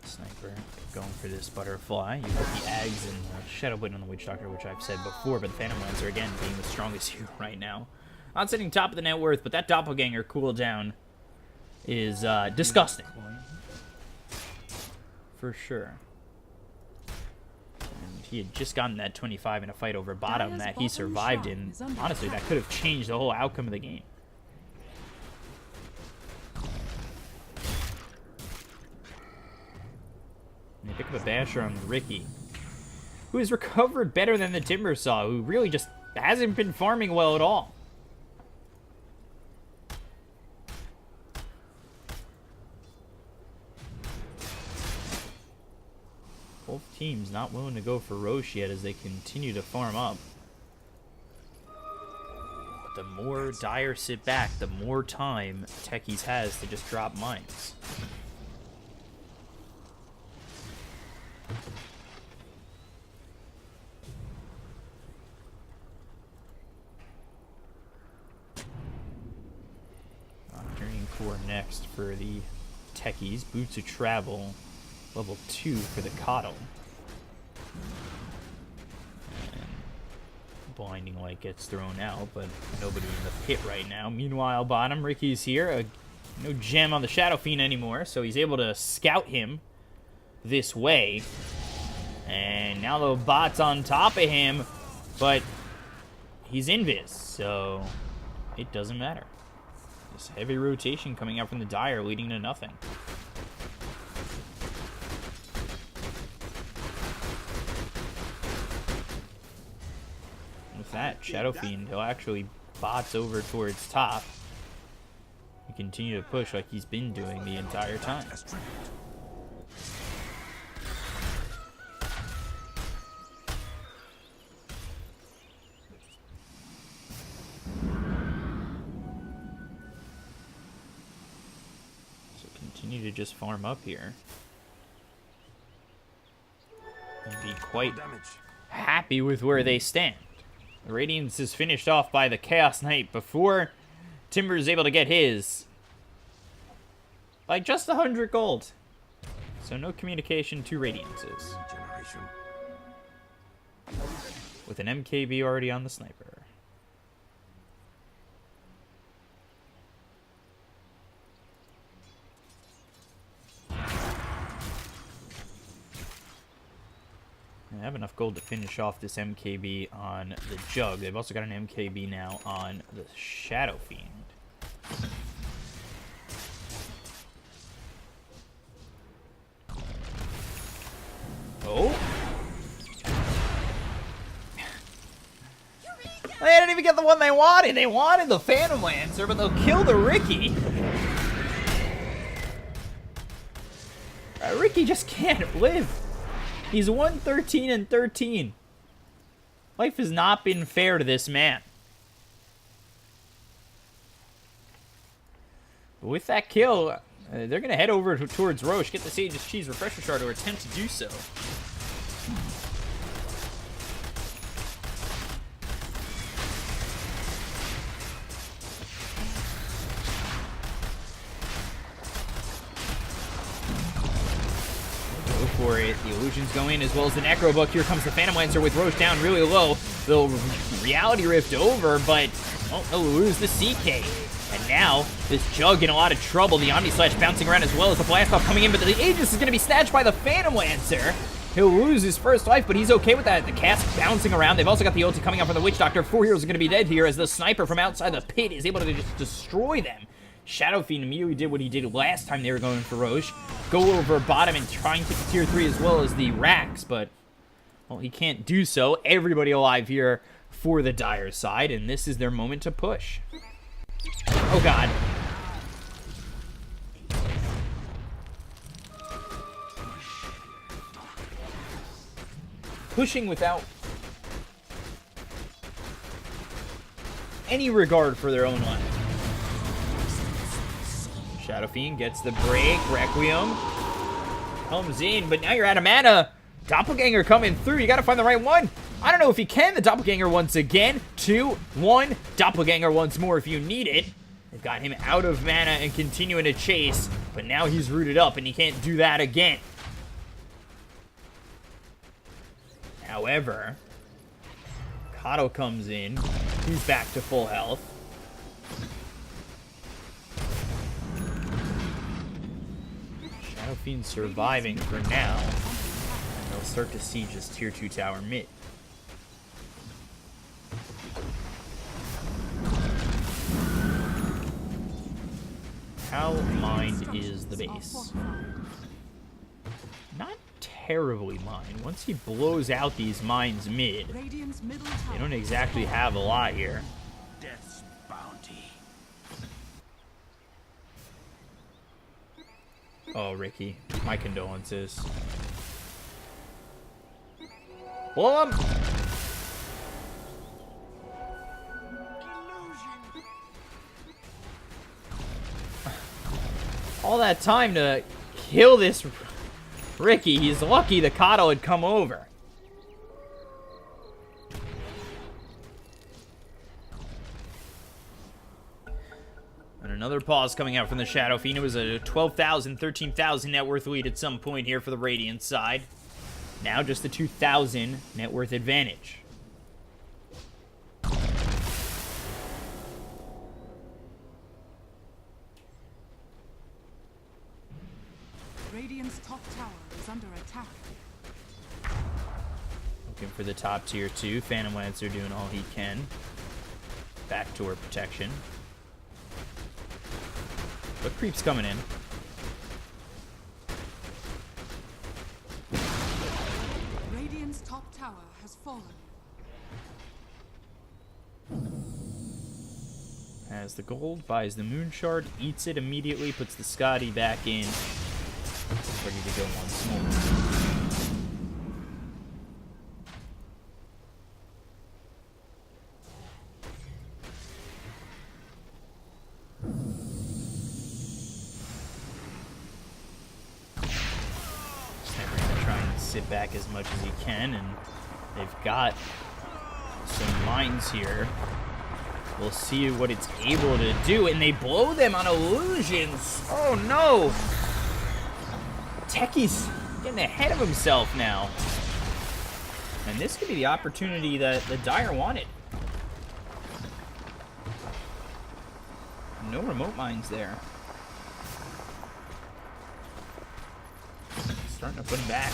Sniper going for this butterfly. You got the Ags and the Shadow Blade on the Witch Doctor, which I've said before, but the Phantom Lancer, again, being the strongest hero right now. Not sitting top of the net worth, but that Doppelganger cooldown is disgusting. For sure. And he had just gotten that 25 in a fight over bottom that he survived in. Honestly, that could have changed the whole outcome of the game. And they pick up a basher on Ricky, who has recovered better than the Timbersaw, who really just hasn't been farming well at all. Both teams not willing to go for Roche yet as they continue to farm up. But the more Dire sit back, the more time Techies has to just drop mines. Journeying Core next for the Techies. Boots of Travel. Level 2 for the Coddle. And Blinding Light gets thrown out, but nobody in the pit right now. Meanwhile, bottom, Ricky's here. No gem on the Shadow Fiend anymore, so he's able to scout him this way. And now the bot's on top of him, but he's invis, so it doesn't matter. This heavy rotation coming out from the Dire leading to nothing. With that, Shadow Fiend, he'll actually bots over towards top and continue to push like he's been doing the entire time. So continue to just farm up here and be quite happy with where they stand. The Radiance is finished off by the Chaos Knight before Timber is able to get his. By just 100 gold. So no communication to Radiances. With an MKB already on the Sniper. They have enough gold to finish off this MKB on the Jug. They've also got an MKB now on the Shadow Fiend. Oh! They didn't even get the one they wanted. They wanted the Phantom Lancer, but they'll kill the Ricky. Ricky just can't live. He's 113 and 13. Life has not been fair to this man. But with that kill, they're going to head over towards Roche, get the Sage's Cheese Refresher Shard, or attempt to do so. For it. The illusions go in as well as the Necro Book. Here comes the Phantom Lancer with Roche down really low. The Reality Rift over, but they'll lose the CK. And now this Jug in a lot of trouble. The Omni Slash bouncing around as well as the Blast Off coming in, but the Aegis is going to be snatched by the Phantom Lancer. He'll lose his first life, but he's okay with that. The cast bouncing around. They've also got the ulti coming out from the Witch Doctor. 4 heroes are going to be dead here as the sniper from outside the pit is able to just destroy them. Shadow Fiend immediately did what he did last time they were going for Roche. Go over bottom and try and take the tier 3 as well as the Rax, but, well, he can't do so. Everybody alive here for the Dire side, and this is their moment to push. Oh, God. Pushing without any regard for their own life. Shadow Fiend gets the break. Requiem comes in, but now you're out of mana. Doppelganger coming through. You got to find the right one. I don't know if he can. The Doppelganger once again. 2, 1. Doppelganger once more if you need it. They've got him out of mana and continuing to chase, but now he's rooted up and he can't do that again. However, Kato comes in. He's back to full health. Shadow Fiend surviving for now. And they'll start to siege this tier 2 tower mid. How mined is the base? Not terribly mined. Once he blows out these mines mid, they don't exactly have a lot here. Death's bounty. Oh, Ricky, my condolences. Blow him! All that time to kill this Ricky. He's lucky the Kato had come over. And another pause coming out from the Shadow Fiend. It was a 12,000, 13,000 net worth lead at some point here for the Radiant side. Now just the 2,000 net worth advantage. Radiant's top tower is under attack. Looking for the top tier 2. Phantom Lancer doing all he can. Backdoor protection. But creep's coming in. Radiant's top tower has fallen. As the gold buys the moon shard, eats it immediately, puts the Scotty back in. Ready to go once more. Sniper gonna try and sit back as much as he can, and they've got some mines here. We'll see what it's able to do, and they blow them on illusions. Oh no! Techie's getting ahead of himself now. And this could be the opportunity that the Dire wanted. No remote mines there. Starting to put him back.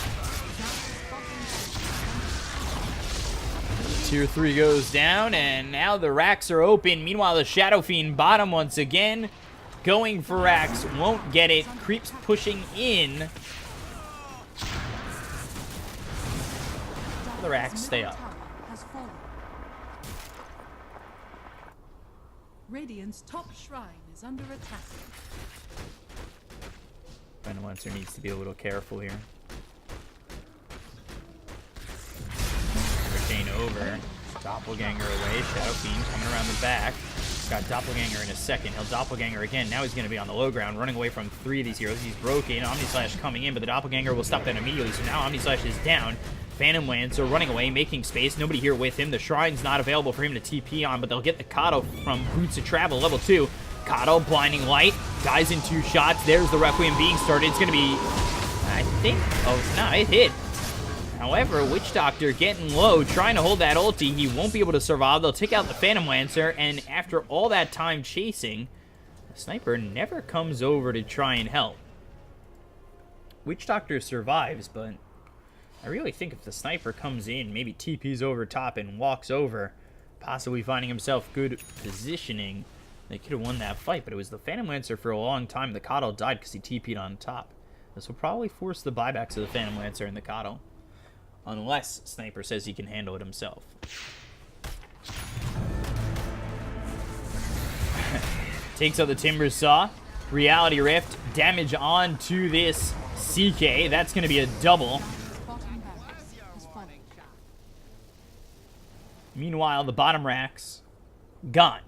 Tier 3 goes down, and now the racks are open. Meanwhile, the Shadow Fiend bottom once again. Going for racks, won't get it. Creeps pushing in. The racks stay up. Radiant's top shrine is under attack. Phantom Lancer needs to be a little careful here. Hurricane over. Doppelganger away. Shadow Fiend coming around the back. Got Doppelganger in a second. He'll Doppelganger again. Now he's going to be on the low ground, running away from 3 of these heroes. He's broken. Omnislash coming in, but the Doppelganger will stop that immediately. So now Omnislash is down. Phantom Lancer running away, making space. Nobody here with him. The Shrine's not available for him to TP on, but they'll get the Kato from Boots of Travel, level 2. Kato, Blinding Light, dies in 2 shots. There's the Requiem being started. It's going to be, I think, oh, no, it hit. However, Witch Doctor getting low, trying to hold that ulti. He won't be able to survive. They'll take out the Phantom Lancer, and after all that time chasing, the Sniper never comes over to try and help. Witch Doctor survives, but I really think if the sniper comes in, maybe TP's over top and walks over, possibly finding himself good positioning, they could have won that fight. But it was the Phantom Lancer for a long time. The Coddle died because he TP'd on top. This will probably force the buybacks of the Phantom Lancer and the Coddle. Unless Sniper says he can handle it himself. Takes out the Timber Saw. Reality Rift. Damage on to this CK. That's going to be a double. Bottom barracks has fallen. Meanwhile, the bottom racks, gone.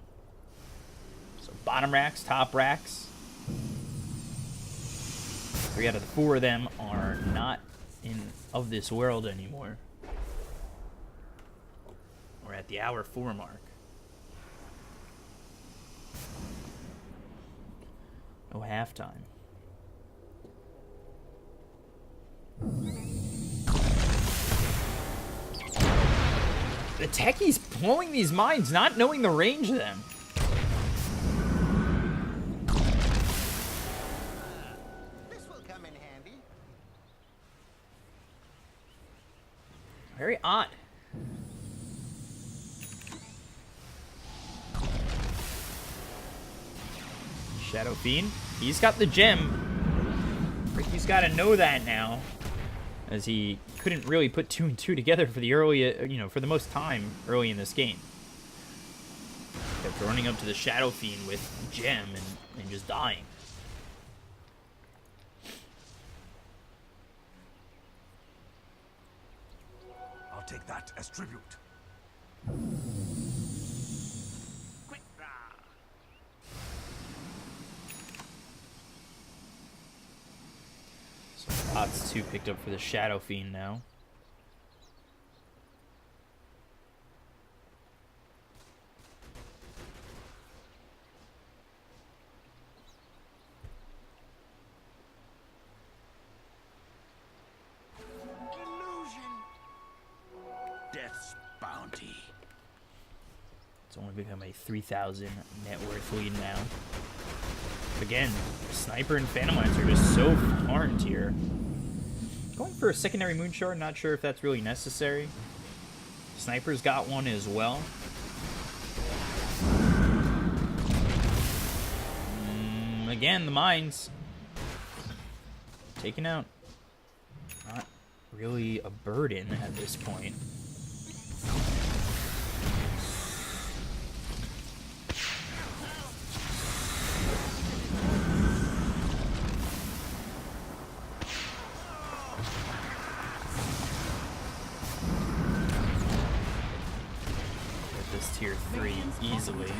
So bottom racks, top racks. 3 out of the 4 of them are not of this world anymore. We're at the hour 4 mark. No halftime. The techie's blowing these mines, not knowing the range of them. This will come in handy. Very odd. Shadow Fiend. He's got the gem. Ricky's got to know that now, as he couldn't really put 2 and 2 together for the early, for the most time early in this game. Kept running up to the Shadow Fiend with gem and just dying. I'll take that as tribute. Quick draw. So Pots 2 picked up for the Shadow Fiend now. Death's bounty. It's only become a 3,000 net worth lead now. Again, Sniper and Phantom Lancer are just so far in tier. Going for a secondary Moonshard, not sure if that's really necessary. Sniper's got one as well. Again, the mines. Taken out. Not really a burden at this point. Tier 3 easily.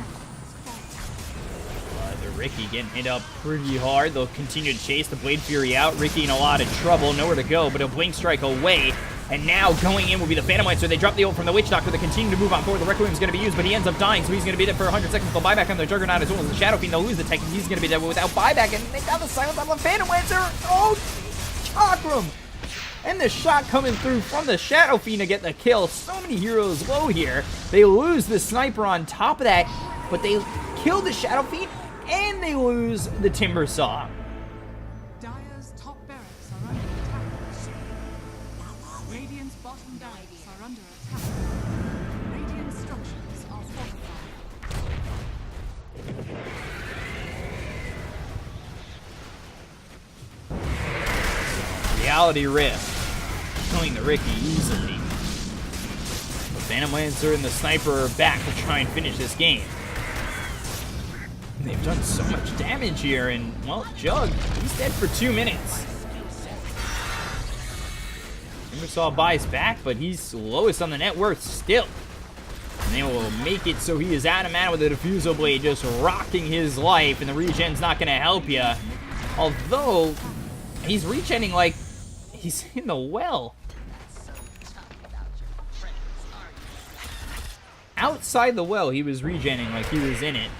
The Ricky getting hit up pretty hard. They'll continue to chase the Blade Fury out. Ricky in a lot of trouble, nowhere to go, but a Blink Strike away. And now going in will be the Phantom Lancer. They drop the ult from the Witch Doctor. They continue to move on forward. The Requiem is going to be used, but he ends up dying, so he's going to be there for 100 seconds. They'll buyback on the Juggernaut as well as the Shadow Fiend. They'll lose the tech, and he's going to be there without buyback. And they got the silence on the Phantom Lancer. Oh, Chakram! And the shot coming through from the Shadow Fiend to get the kill. So many heroes low here. They lose the Sniper on top of that, but they kill the Shadow Fiend, and they lose the Timber Saw. Dire's top barracks are under attack. Radiant's bottom barracks are under attack. Radiant structures are fortified. Reality Rift. Killing the Ricky easily. The Phantom Lancer and the Sniper are back to try and finish this game. They've done so much damage here, and, well, Jug, he's dead for 2 minutes. Timbersaw buys back, but he's lowest on the net worth still. And they will make it so he is out of mana with the Diffusal Blade, just rocking his life, and the regen's not going to help you. Although, he's regening like he's in the well. Outside the well, he was regenning like he was in it.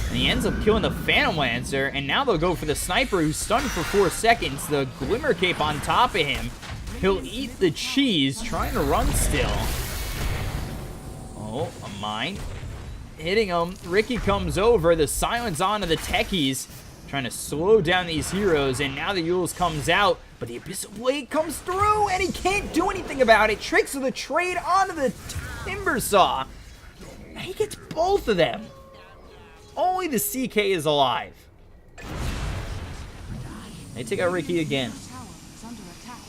And he ends up killing the Phantom Lancer, and now they'll go for the Sniper, who's stunned for 4 seconds. The Glimmer Cape on top of him. He'll eat the cheese, trying to run still. Oh, a mine. Hitting him. Ricky comes over. The silence onto the techies, trying to slow down these heroes, and now the Yules comes out. But the Abyssal Blade comes through, and he can't do anything about it. Tricks of the trade onto the Timber Saw. And he gets both of them. Only the CK is alive. They take out Ricky again. Tower is under attack.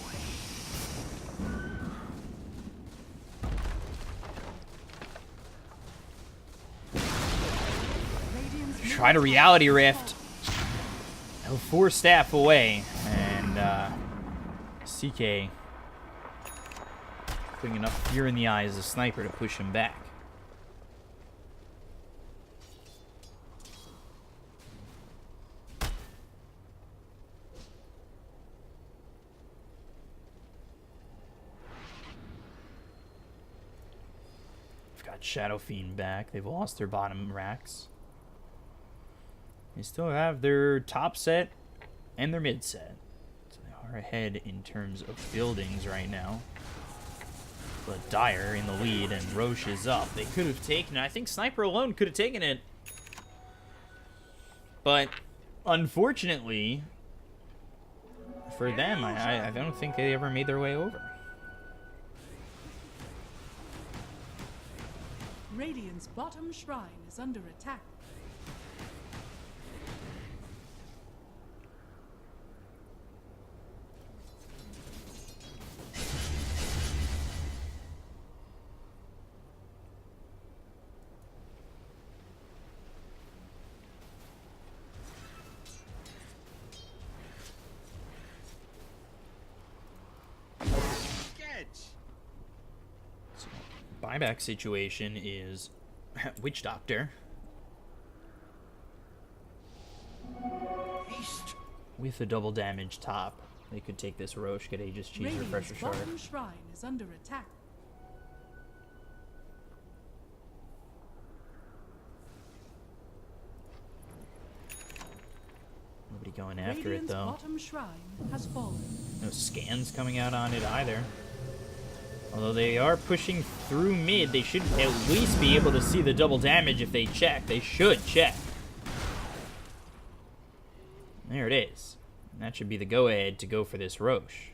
Radiant's Try to reality rift. L4 staff away, and CK putting enough fear in the eyes of Sniper to push him back. We've got Shadow Fiend back. They've lost their bottom racks. They still have their top set and their mid set. So they are ahead in terms of buildings right now. But Dire in the lead and Roche is up. They could have taken it. I think Sniper alone could have taken it. But unfortunately for them, I don't think they ever made their way over. Radiant's bottom shrine is under attack. Buyback situation is Witch Doctor with a double damage top. They could take this Roche, get Aegis Cheese, Radiant's Refresher Shard. bottom shrine is under attack. Nobody going after it Radiant's though. bottom shrine has fallen. No scans coming out on it either. Although they are pushing through mid, they should at least be able to see the double damage if they check. They should check. There it is. And that should be the go-ahead to go for this Roche.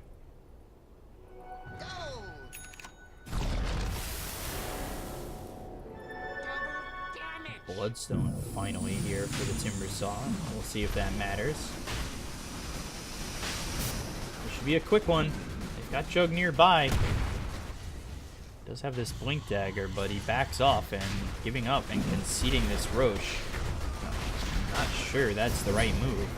Go! Damn it! Bloodstone finally here for the Timber Saw. We'll see if that matters. It should be a quick one. They've got Jug nearby. Does have this Blink Dagger, but he backs off and giving up and conceding this Roche. Not sure that's the right move.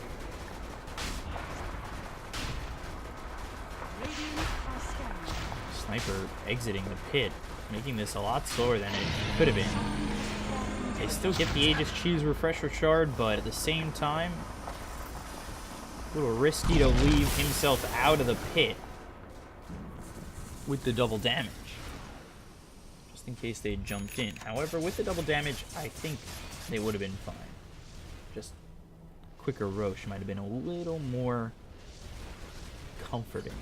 Radiant are scanning. Sniper exiting the pit, making this a lot slower than it could have been. They still get the Aegis Cheese Refresher Shard, but at the same time, a little risky to leave himself out of the pit with the double damage. Just in case they jumped in. However, with the double damage, I think they would have been fine. Just quicker Roche might have been a little more comforting.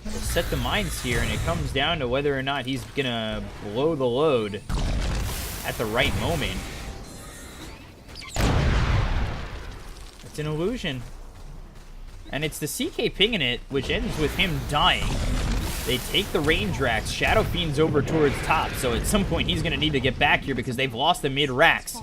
They'll set the mines here, and it comes down to whether or not he's gonna blow the load at the right moment. It's an illusion. And it's the CK pinging it, which ends with him dying. They take the range racks. Shadow Fiend's over towards top, so at some point he's gonna need to get back here because they've lost the mid racks.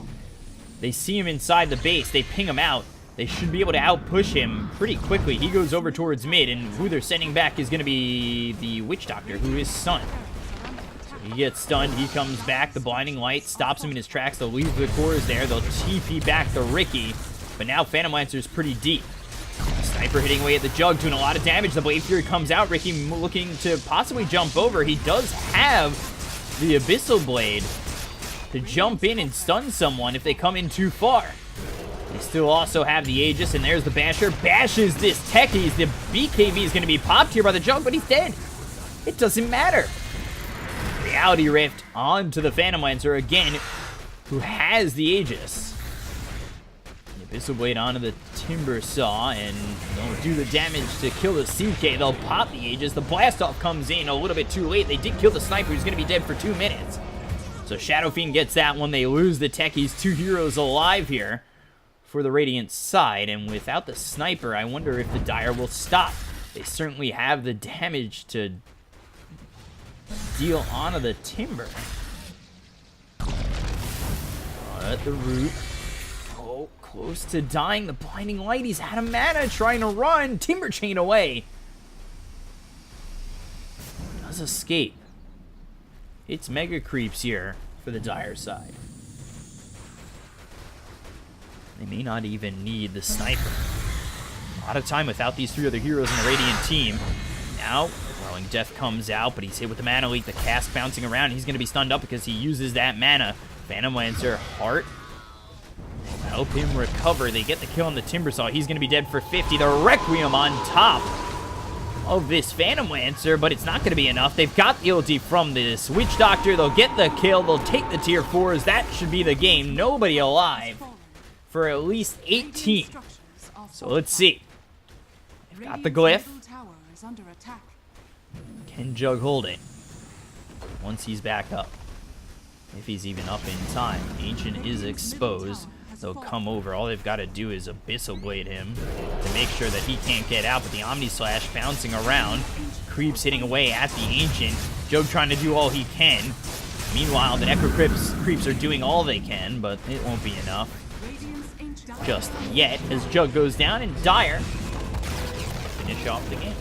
They see him inside the base. They ping him out. They should be able to outpush him pretty quickly. He goes over towards mid, and who they're sending back is going to be the Witch Doctor, who is stunned. So he gets stunned. He comes back. The Blinding Light stops him in his tracks. They'll leave the cores there. They'll TP back the Ricky, but now Phantom Lancer's pretty deep. Sniper hitting away at the Jug, doing a lot of damage. The Blade Fury comes out. Ricky looking to possibly jump over. He does have the Abyssal Blade to jump in and stun someone if they come in too far. They still also have the Aegis, and there's the Basher. Bashes this Techies. The BKB is going to be popped here by the Jug, but he's dead. It doesn't matter. Reality Rift onto the Phantom Lancer again, who has the Aegis. The Abyssal Blade onto the Timber Saw, and they'll do the damage to kill the CK. They'll pop the Aegis. The Blastoff comes in a little bit too late. They did kill the Sniper, who's going to be dead for 2 minutes. So Shadow Fiend gets that one. They lose the Techies. 2 heroes alive here for the Radiant side, and without the sniper, I wonder if the Dire will stop. They certainly have the damage to deal onto the Timber. At the root. Oh, close to dying. The Blinding Light. He's out of mana, trying to run. Timber Chain away. Does escape. It's Mega Creeps here for the Dire side. They may not even need the sniper. A lot of time without these 3 other heroes in the Radiant team. Now, Throwing Death comes out, but he's hit with the Mana Leak. The cast bouncing around. He's going to be stunned up because he uses that mana. Phantom Lancer, Heart. Help him recover. They get the kill on the Timbersaw. He's going to be dead for 50. The Requiem on top of this Phantom Lancer, but it's not going to be enough. They've got the ulti from this Witch Doctor. They'll get the kill. They'll take the tier 4s. That should be the game. Nobody alive for at least 18. So let's see. They've got the glyph. Can Jug hold it once he's back up? If he's even up in time. Ancient is exposed. They'll come over. All they've got to do is Abyssal Blade him to make sure that he can't get out. But the Omni Slash bouncing around. Creeps hitting away at the Ancient. Jug trying to do all he can. Meanwhile, the Necro Creeps are doing all they can, but it won't be enough just yet as Jug goes down and Dire finish off the game.